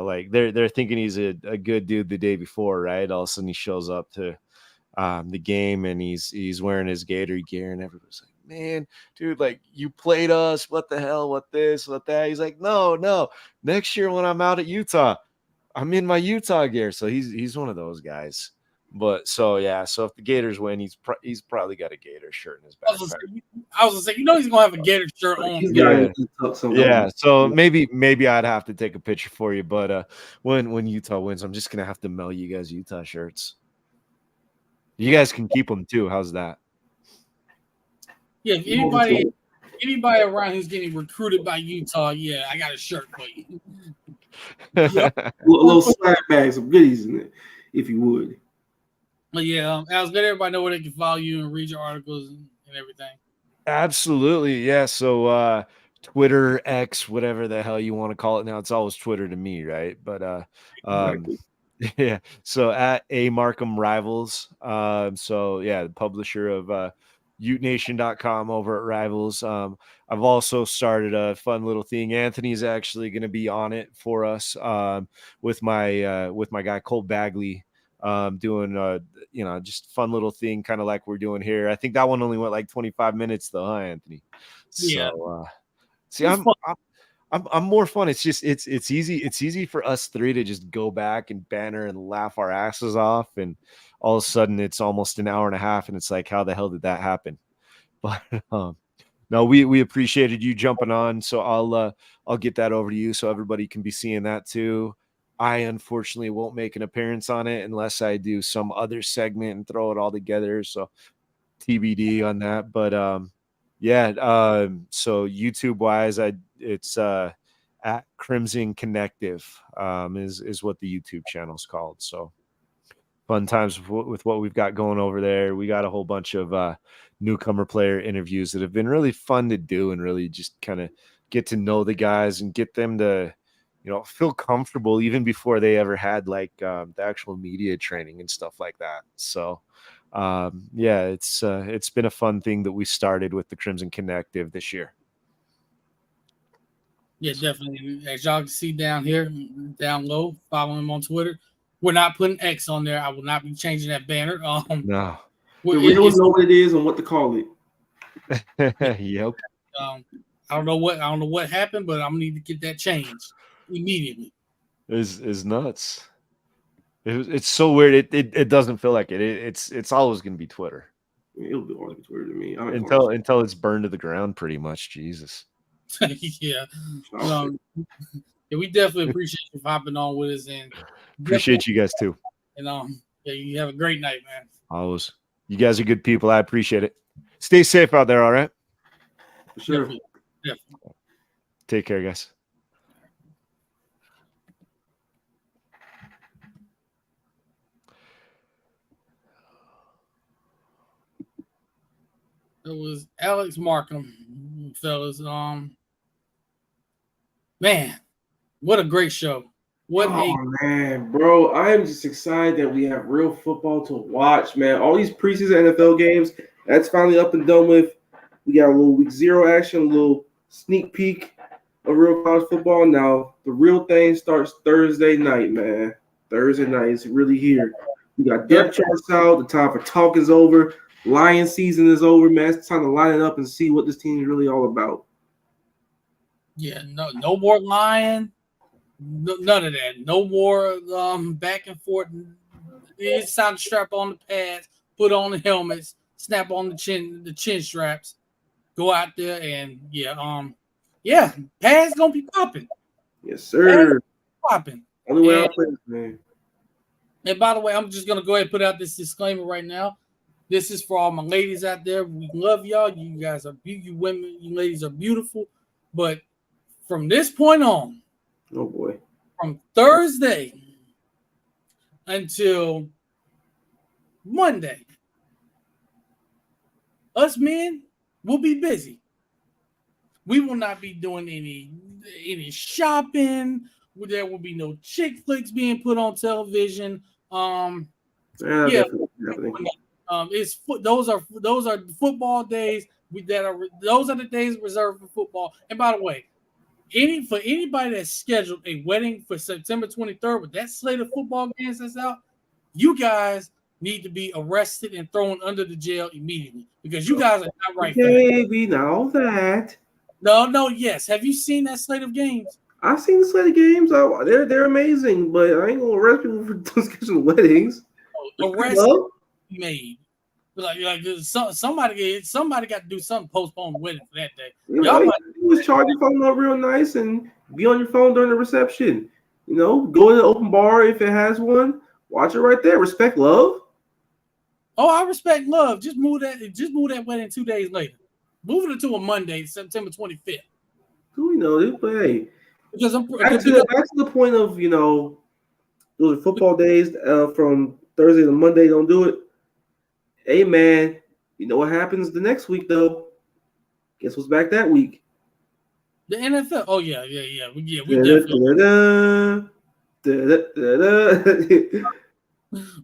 like they're thinking he's a good dude the day before, right? All of a sudden he shows up to the game and he's wearing his Gator gear and everybody's like, man, dude, like you played us. What the hell? What this? What that? He's like, no. Next year when I'm out at Utah, I'm in my Utah gear. So he's one of those guys. But so if the Gators win, he's probably got a Gator shirt in his backpack. I was gonna say, he's gonna have a Gator shirt on. Yeah. So maybe I'd have to take a picture for you. But when Utah wins, I'm just gonna have to mail you guys Utah shirts. You guys can keep them too. How's that? Yeah. Anybody around who's getting recruited by Utah, yeah, I got a shirt for you. A little slide bag, some goodies in it, if you would. But yeah, Alex, let everybody know where they can follow you and read your articles and everything. Absolutely, yeah. So Twitter, X, whatever the hell you want to call it now, it's always Twitter to me, right? But yeah. So at A Markham Rivals. So yeah, the publisher of UteNation.com over at Rivals. I've also started a fun little thing. Anthony's actually going to be on it for us with my guy Cole Bagley. Doing just fun little thing, kind of like we're doing here. I think that one only went like 25 minutes though, huh, Anthony? Yeah. So see, I'm more fun. It's just it's easy for us three to just go back and banter and laugh our asses off, and all of a sudden it's almost an hour and a half, and it's like, how the hell did that happen? But no, we appreciated you jumping on, so I'll get that over to you so everybody can be seeing that too. I unfortunately won't make an appearance on it unless I do some other segment and throw it all together. So TBD on that. But Yeah. So YouTube wise, it's at Crimson Connective is what the YouTube channel is called. So fun times with what we've got going over there. We got a whole bunch of newcomer player interviews that have been really fun to do and really just kind of get to know the guys and get them to, feel comfortable even before they ever had like the actual media training and stuff like that. So yeah, it's been a fun thing that we started with the Crimson Connective this year. Yeah, definitely. As y'all can see down here, down low, follow him on Twitter. We're not putting X on there. I will not be changing that banner. No. The real know what it is and what to call it. Yep. I don't know what happened, but I'm gonna need to get that changed immediately. Is nuts. It's so weird. It doesn't feel like it. It's always gonna be Twitter. It'll always be Twitter to me. Until it's burned to the ground, pretty much. Jesus. Yeah. Yeah, we definitely appreciate you hopping on with us, and appreciate you guys too. And yeah, you have a great night, man. Always. You guys are good people. I appreciate it. Stay safe out there, all right? For sure. Definitely. Take care, guys. It was Alex Markham, fellas. Man, what a great show. Man, bro, I am just excited that we have real football to watch, man. All these preseason NFL games, that's finally up and done with. We got a little week 0 action, a little sneak peek of real college football. Now, the real thing starts Thursday night, man. Thursday night is really here. We got depth charts out. The time for talk is over. Lion season is over, man. It's time to line it up and see what this team is really all about. Yeah, no more lying. None of that. No more back and forth. It's time to strap on the pads, put on the helmets, snap on the chin straps, go out there and pads gonna be popping. Yes, sir. Popping. Only way I play this, man. And by the way, I'm just gonna go ahead and put out this disclaimer right now. This is for all my ladies out there. We love y'all. You guys are you women, you ladies are beautiful. But from this point on, oh boy, from Thursday until Monday, us men will be busy. We will not be doing any shopping. There will be no chick flicks being put on television. It's those are football days. Those are the days reserved for football. And by the way, for anybody that's scheduled a wedding for September 23rd with that slate of football games that's out, you guys need to be arrested and thrown under the jail immediately because you guys are not right. Okay, we know that. No, yes. Have you seen that slate of games? I've seen the slate of games. They're amazing, but I ain't gonna arrest people for scheduling weddings. Arrest made. Like somebody got to do something, postpone the wedding for that day. You was charge your phone up real nice and be on your phone during the reception. Go to the open bar if it has one. Watch it right there. Respect love. Oh, I respect love. Just move that wedding 2 days later. Move it to a Monday, September 25th. Who we know? But hey, because back to the point of those are football days from Thursday to Monday. Don't do it. Hey man, you know what happens the next week though? Guess what's back that week? The NFL. Oh yeah. We definitely.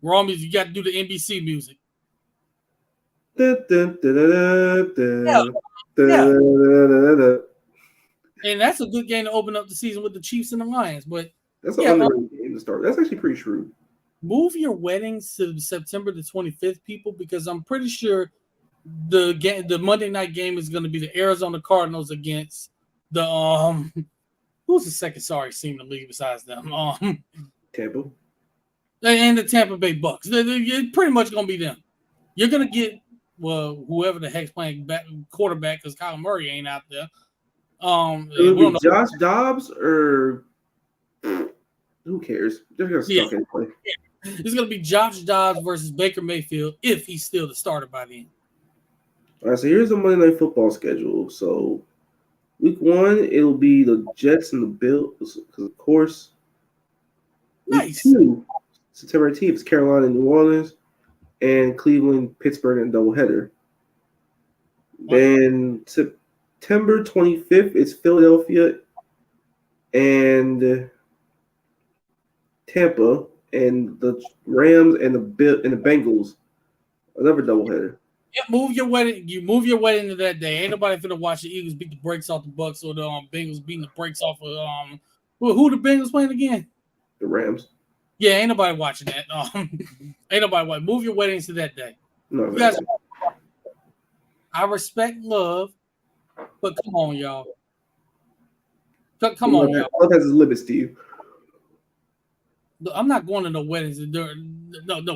Romy, you got to do the NBC music. And that's a good game to open up the season with the Chiefs and the Lions. But that's an underrated game to start. That's actually pretty shrewd. Move your weddings to September the 25th, people, because I'm pretty sure the Monday night game is going to be the Arizona Cardinals against the who's the second team in the league besides them? Tampa. And the Tampa Bay Bucks. They're pretty much going to be them. You're going to get whoever the heck's playing quarterback because Kyler Murray ain't out there. It'll be Josh Dobbs or who cares? They're going to suck anyway. It's going to be Josh Dobbs versus Baker Mayfield if he's still the starter by then. All right, so here's the Monday Night Football schedule. So week 1, it'll be the Jets and the Bills, because of course. Nice. Week 2, September 18th, is Carolina and New Orleans, and Cleveland, Pittsburgh, and doubleheader. Then September 25th, it's Philadelphia and Tampa, and the Rams and the Bengals, another doubleheader. Yeah, move your wedding. You move your wedding to that day. Ain't nobody finna watch the Eagles beat the brakes off the Bucks or the Bengals beating the brakes off of who the Bengals playing again? The Rams. Yeah, ain't nobody watching that. Ain't nobody watching. Move your weddings to that day. No, You guys, I respect love, but come on, y'all. Come on, y'all. Love has his limits, Steve. I'm not going to no weddings. No,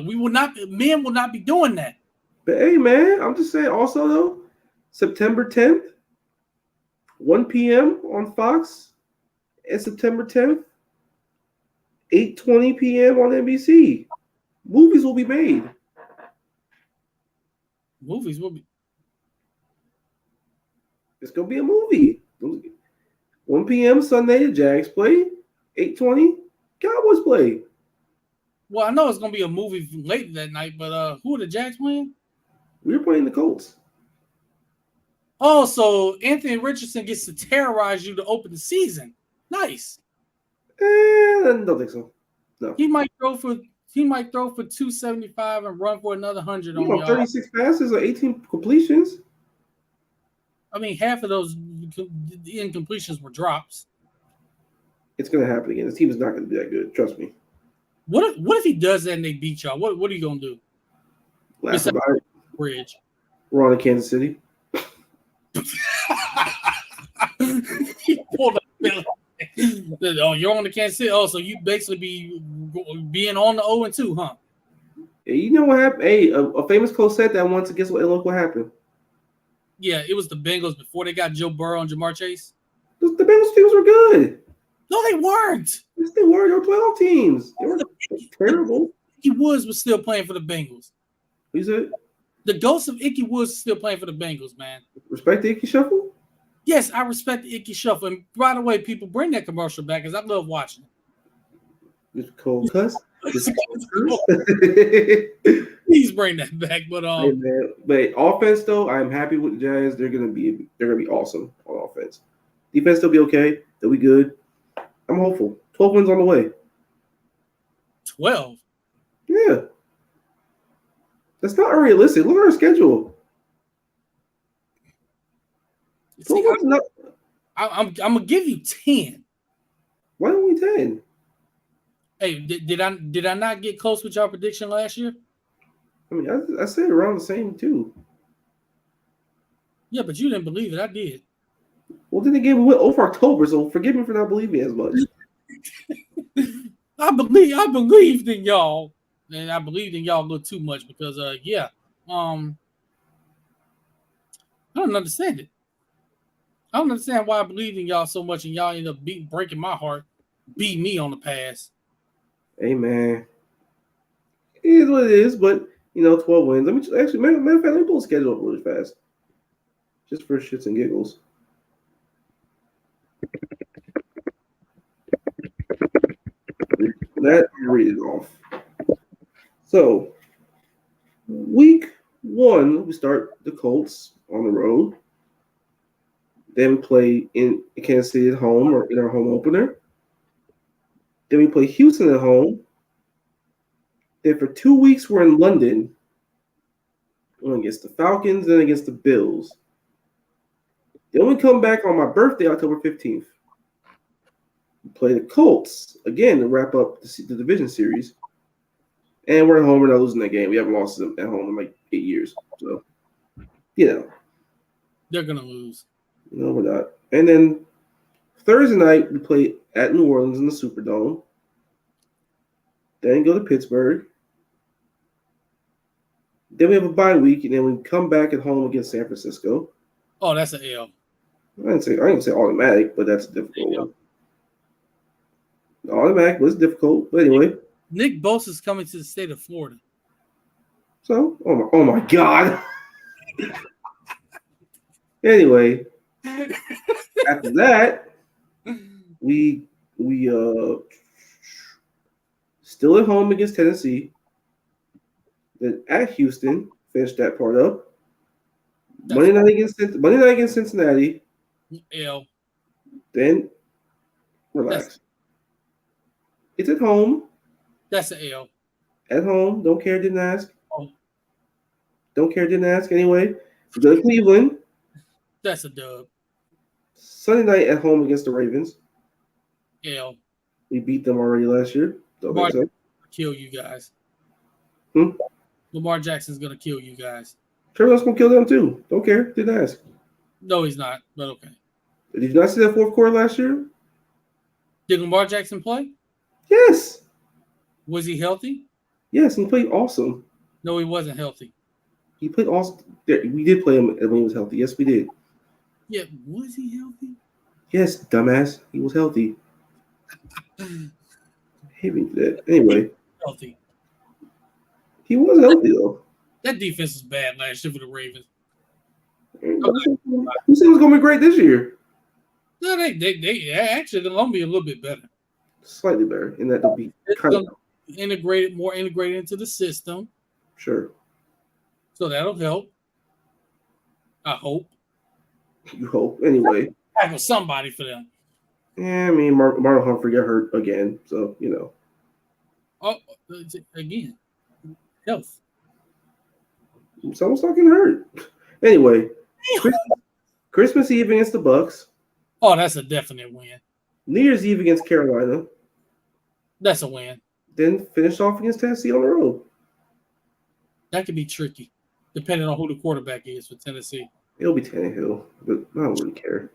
we will not. Men will not be doing that. But hey, man, I'm just saying. Also, though, September 10th, 1 p.m. on Fox, and September 10th, 8:20 p.m. on NBC. Movies will be made. Movies will be. It's gonna be a movie. 1 p.m. Sunday, the Jags play. 8:20, Cowboys play. Well, I know it's gonna be a movie later that night, but who are the Jags playing? We're playing the Colts. Oh, so Anthony Richardson gets to terrorize you to open the season. Nice. I don't think so. No. He might throw for 275 and run for another 100 on y'all. 36 passes or 18 completions. I mean, half of those incompletions were drops. It's gonna happen again. This team is not gonna be that good. Trust me. What if he does that and they beat y'all? What are you gonna do? Laugh about it. Bridge. We're on in Kansas City. He pulled up. Oh, you're on the Kansas City. Oh, so you basically be being on the 0-2, huh? Hey, you know what happened? Hey, a famous coach said that once. And guess what? Look what happened. Yeah, it was the Bengals before they got Joe Burrow and Jamar Chase. The Bengals teams were good. No, they weren't. Yes, they were. They were 12 teams. They were terrible. Ickey Woods was still playing for the Bengals. Who said? The ghost of Ickey Woods is still playing for the Bengals, man. Respect the Ickey Shuffle? Yes, I respect the Ickey Shuffle. And by the way, people, bring that commercial back because I love watching it. It's cold cuss. Please bring that back. But Hey, man. But offense though, I'm happy with the Jazz. They're gonna be awesome on offense. Defense will be okay. They'll be good. I'm hopeful. 12 wins on the way. 12. Yeah. That's not unrealistic. Look at our schedule. See, I'm gonna give you 10. Why don't we 10? Hey, did I not get close with your prediction last year? I mean, I said around the same too. Yeah, but you didn't believe it. I did. Well, then again, we went over October, so forgive me for not believing as much. I believed in y'all, and I believed in y'all a little too much because I don't understand it. I don't understand why I believed in y'all so much, and y'all end up breaking my heart, beat me on the pass. Hey man, it is what it is. But 12 wins. Let me actually, matter of fact, let me pull the schedule up really fast, just for shits and giggles. That read it off. So, week 1, we start the Colts on the road. Then we play in Kansas City at home or in our home opener. Then we play Houston at home. Then for 2 weeks, we're in London. One against the Falcons, then against the Bills. Then we come back on my birthday, October 15th. We play the Colts again to wrap up the division series. And we're at home. We're not losing that game. We haven't lost them at home in like 8 years. So, They're going to lose. No, we're not. And then Thursday night, we play at New Orleans in the Superdome. Then go to Pittsburgh. Then we have a bye week, and then we come back at home against San Francisco. Oh, that's an L. I didn't say automatic, but that's a difficult one. Automatic was difficult, but anyway. Nick Bosa's coming to the state of Florida. So, oh my God. Anyway, after that, we still at home against Tennessee. Then at Houston, finished that part up. Monday night against Cincinnati. L. Then relax. It's at home. That's an L. At home. Don't care, didn't ask. Oh. Don't care, didn't ask. Anyway, we go to Cleveland. That's a dub. Sunday night at home against the Ravens. L. We beat them already last year. Don't think so. Kill you guys. Hmm? Lamar Jackson's gonna kill you guys. Trevor Lawrence gonna kill them too. Don't care. Didn't ask. No, he's not. But okay. Did you not see that fourth quarter last year? Did Lamar Jackson play? Yes. Was he healthy? Yes, he played awesome. No, he wasn't healthy. He played awesome. We did play him when he was healthy. Yes, we did. Yeah, was he healthy? Yes, dumbass. He was healthy. Hate me for that. Anyway, Healthy. he was healthy though. That defense was bad last year for the Ravens. Who said it was gonna be great this year? No, they actually they're gonna be a little bit better. Slightly better in that they'll be It's kind of more integrated into the system. sure. So that'll help. I hope. You hope. Anyway. Tackle somebody for them. Yeah, I mean Marlon Humphrey got hurt again, so you know. Oh, again, health. Someone's fucking hurt. Anyway, Christmas Eve against the Bucks. Oh, that's a definite win. New Year's Eve against Carolina. That's a win. Then finish off against Tennessee on the road. That could be tricky, depending on who the quarterback is for Tennessee. It'll be Tannehill, but I don't really care.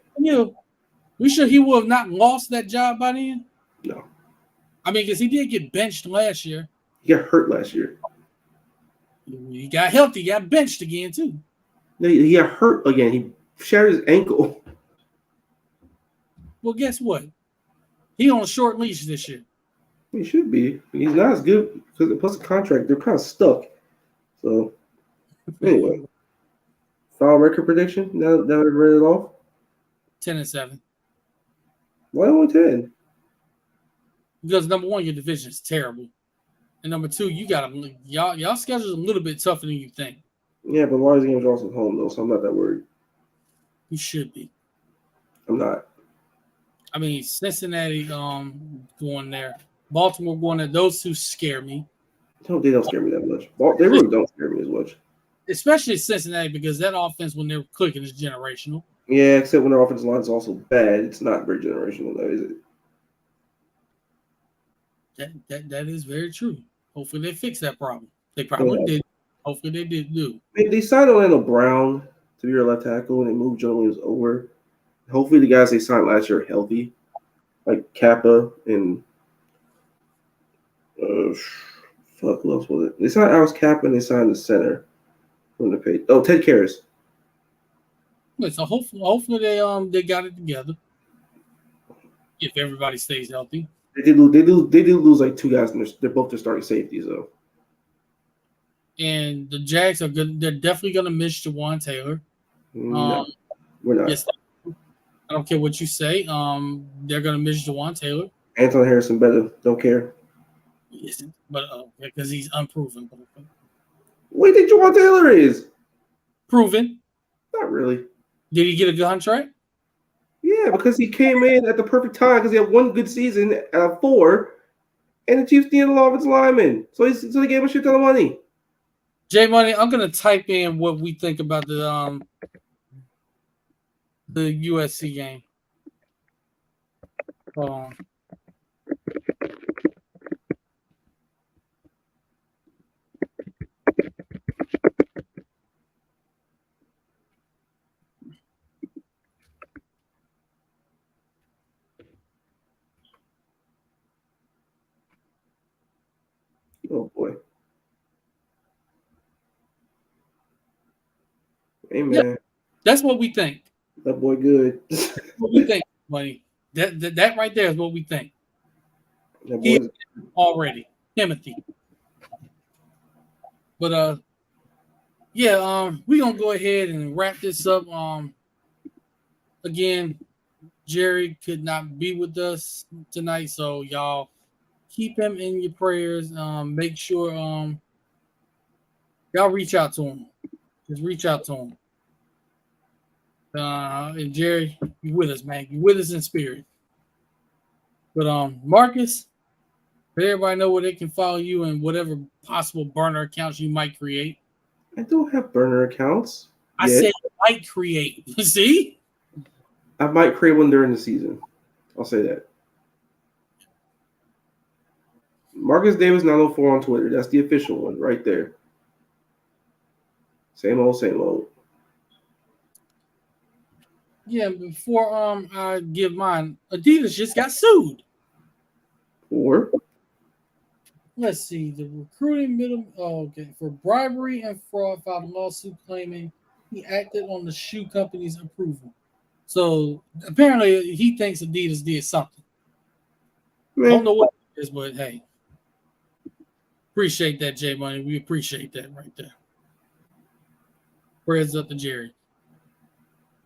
We sure he would have not lost that job by then? No. I mean, because he did get benched last year. He got hurt last year. He got healthy, got benched again, too. No, he got hurt again. He shattered his ankle. Well, guess what? He on a short leash this year. He should be. He's not as good because plus the contract, they're kind of stuck. So, anyway. Final record prediction? Now that I've read it off? 10-7. Why only 10? Because number one, your division is terrible. And number two, y'all schedule's a little bit tougher than you think. Yeah, but Lions games are also at home, though, so I'm not that worried. You should be. I'm not. I mean, Cincinnati going there. Baltimore going there. Those two scare me. They don't scare me that much. They really don't scare me as much. Especially Cincinnati, because that offense, when they're clicking, is generational. Yeah, except when their offensive line is also bad. It's not very generational, though, is it? That is very true. Hopefully they fix that problem. They probably did. Hopefully they did do. They signed Orlando Brown to be their left tackle, and they moved Joe Williams over. Hopefully the guys they signed last year are healthy, like Kappa and who else was it? They signed Alex Kappa and they signed the center from the page. Oh, Ted Karras. So hopefully they got it together. If everybody stays healthy. They did lose like two guys, and they're both their starting safeties, though. And the Jags are good. They're definitely going to miss Jawan Taylor. No, we're not. Yes, I don't care what you say. They're going to miss Jawan Taylor. Anton Harrison better. Don't care. Yes, but because he's unproven. What do you think Jawan Taylor is? Proven. Not really. Did he get a contract? Yeah, because he came in at the perfect time because he had one good season out of 4, and the Chiefs needed an offensive lineman. So they gave him a shit ton of money. J Money, I'm gonna type in what we think about the USC game. Oh boy. Amen. Yeah, that's what we think. That boy good. What we think, Money. That right there is what we think. That He boy's already. Timothy. But we're gonna go ahead and wrap this up. again, Jerry could not be with us tonight, so y'all keep him in your prayers. Make sure y'all reach out to him. Just reach out to him. And Jerry, you with us, man. You with us in spirit. But Marcus, let everybody know where they can follow you and whatever possible burner accounts you might create. I don't have burner accounts. I said might create. See? I might create one during the season. I'll say that. Marcus Davis 904 on Twitter. That's the official one right there. Same old, same old. Yeah, before I give mine, Adidas just got sued. Or Let's see, the recruiting middle for bribery and fraud filed a lawsuit claiming he acted on the shoe company's approval. So apparently he thinks Adidas did something. I don't know what it is, but hey. Appreciate that, J Money. We appreciate that right there. Prayers up to Jerry.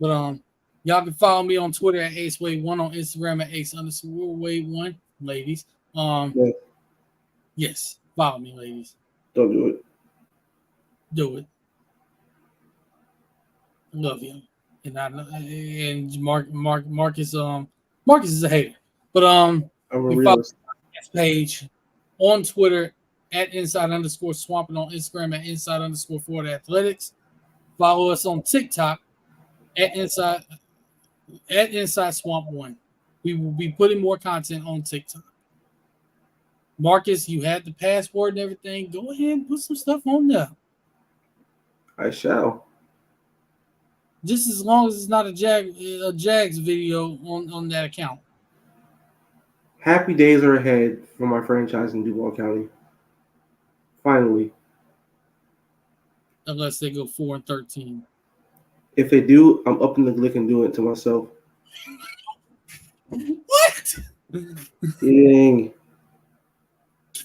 But y'all can follow me on Twitter at AceWave1, on Instagram at Ace_Wave1, ladies. Yes, follow me, ladies. Don't do it. Do it. Love you. And Marcus is a hater. But I'm a realist. Page on Twitter at inside_swamp and on Instagram at inside_forward_athletics. Follow us on TikTok at inside swamp 1. We will be putting more content on TikTok. Marcus, you had the password and everything. Go ahead and put some stuff on there. I shall. Just as long as it's not a Jags video on that account. Happy days are ahead for my franchise in Duval County. Finally. Unless they go 4-13. If they do, I'm up in the glick and doing it to myself. What? Dang.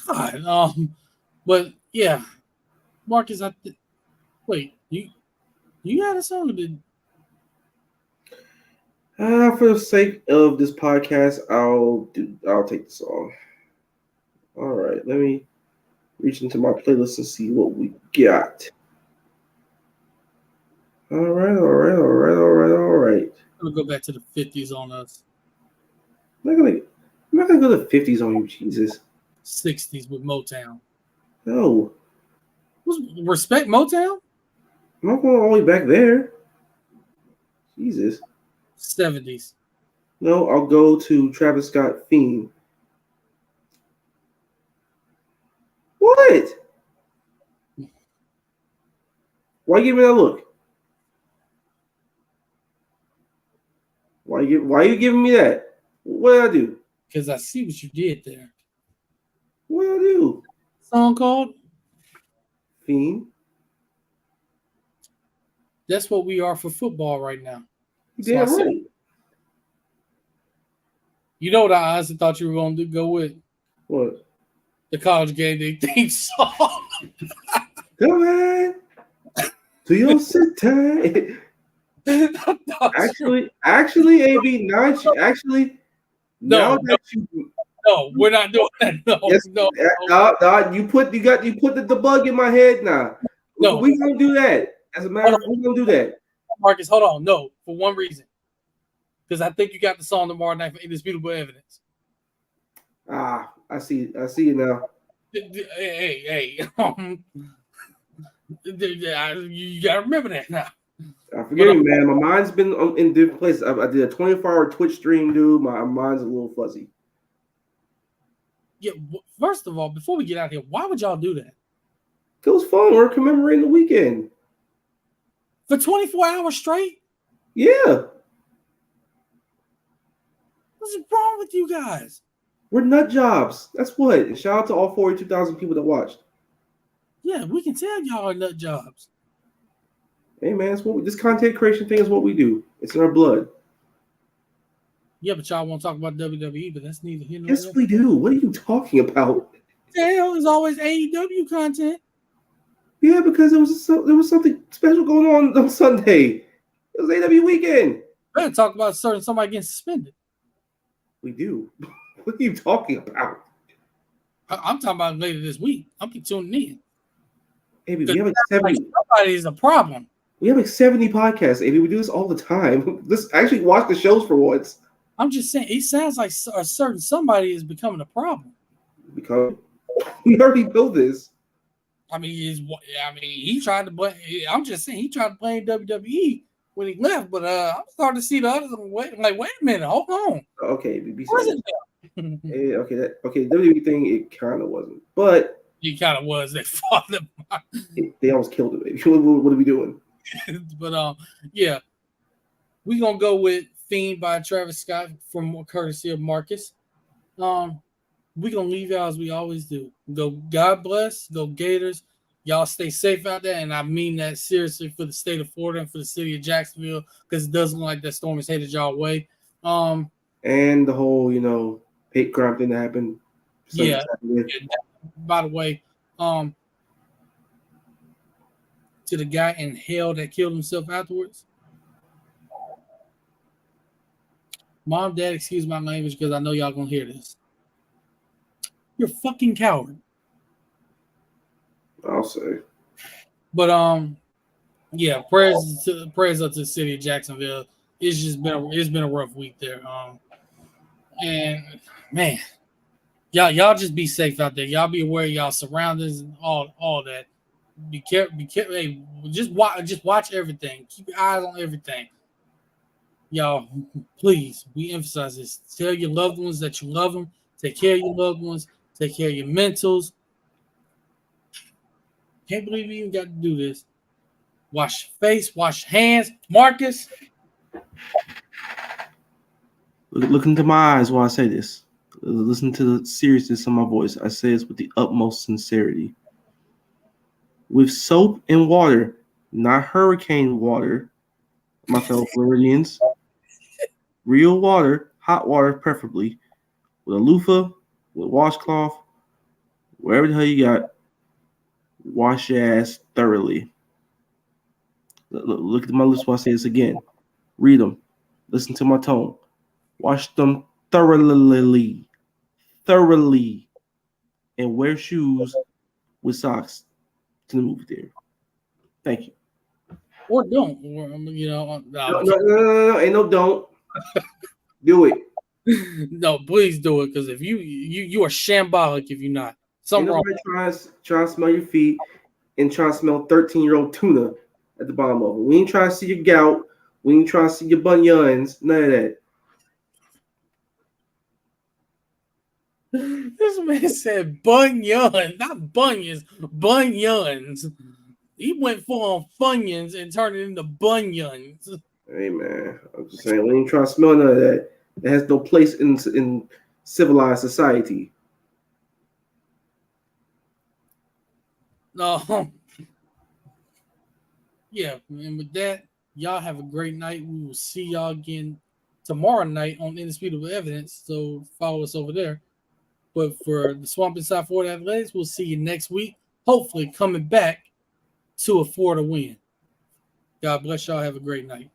God. But yeah, Marcus, wait, you had a song to do. For the sake of this podcast, I'll take the song. All right, let me reach into my playlist and see what we got. All right. I'm gonna go back to the 50s on us. I'm not gonna go to the 50s on you, Jesus. 60s with Motown. No. Respect Motown? I'm not going all the way back there. Jesus. 70s. No, I'll go to Travis Scott Fiend. What? Why you give me that look? Why you giving me that? What did I do? Because I see what you did there. What did I do? Song called Fiend. That's what we are for football right now. You damn right. You know what I honestly thought you were going to go with? What? The College Game Day theme song. Come on. To your sit tight. Actually, AB, no, we're not doing that. No. You put the bug in my head now. No, we gonna do that. As a matter of fact, we're gonna do that. Marcus, hold on. No, for one reason. Because I think you got the song tomorrow night for Indisputable Evidence. I see you now. Hey. You gotta remember that now. I forget it, man. My mind's been in different places. I did a 24-hour Twitch stream, dude. My mind's a little fuzzy. Yeah, first of all, before we get out of here, why would y'all do that? It was fun. We're commemorating the weekend. For 24 hours straight? Yeah. What's wrong with you guys? We're nut jobs. That's what. And shout out to all 42,000 people that watched. Yeah, we can tell y'all are nut jobs. Hey, man, this content creation thing is what we do. It's in our blood. Yeah, but y'all want to talk about WWE, but that's neither here nor Yes, there. we do. What are you talking about? The hell is always AEW content. Yeah, because there was something special going on Sunday. It was AEW weekend. better talk about somebody getting suspended. We do. What are you talking about? I'm talking about later this week. I'm be tuning in. Amy, we have like 70. Somebody is a problem. We have like 70 podcasts, Amy. We do this all the time. Let's actually watch the shows for once. I'm just saying, it sounds like a certain somebody is becoming a problem. Because we already know this. I mean, he tried to blame. I'm just saying, he tried to blame WWE when he left, but I'm starting to see the others. Wait a minute, hold on. Okay, be Wasn't okay, WWE thing, it kind of wasn't, but he kind of was. They fought them. They almost killed it. Baby. What are we doing? But yeah, we gonna go with "Fiend" by Travis Scott from courtesy of Marcus. We gonna leave y'all as we always do. Go, God bless. Go Gators. Y'all stay safe out there, and I mean that seriously for the state of Florida and for the city of Jacksonville, because it doesn't look like that storm is headed y'all way. And the whole, hate crime thing that happened. Yeah. By the way, to the guy in hell that killed himself afterwards. Mom, Dad, excuse my language because I know y'all gonna hear this. You're a fucking coward. I'll say. But yeah, prayers up to the city of Jacksonville. It's been a rough week there. And man, y'all just be safe out there. Y'all be aware of y'all surroundings and all that. Be careful. Hey, just watch everything. Keep your eyes on everything. Y'all, please, we emphasize this. Tell your loved ones that you love them. Take care of your loved ones. Take care of your mentals. Can't believe we even got to do this. Wash your face, wash your hands. Marcus. Look into my eyes while I say this. Listen to the seriousness of my voice. I say this with the utmost sincerity. With soap and water, not hurricane water, my fellow Floridians. Real water, hot water preferably, with a loofah, with washcloth, wherever the hell you got, wash your ass thoroughly. Look at my lips while I say this again. Read them. Listen to my tone. Wash them thoroughly. And wear shoes with socks to the movie theater. Thank you. Or don't. No, ain't no don't. Do it. No, please do it, because if you are shambolic if you're not. Something wrong. Try to smell your feet and try to smell 13-year-old tuna at the bottom of it. We ain't trying to see your gout. We ain't trying to see your bunions. None of that. This man said bunions, not bunions, bunions. He went full on funyuns and turned it into bunions. Hey man, I'm just saying we ain't trying to smell none of that. It has no place in civilized society. No. Yeah, and with that, y'all have a great night. We will see y'all again tomorrow night on Indisputable Evidence. So follow us over there. But for the Swamp Inside Florida Athletics, we'll see you next week. Hopefully coming back to a Florida win. God bless y'all. Have a great night.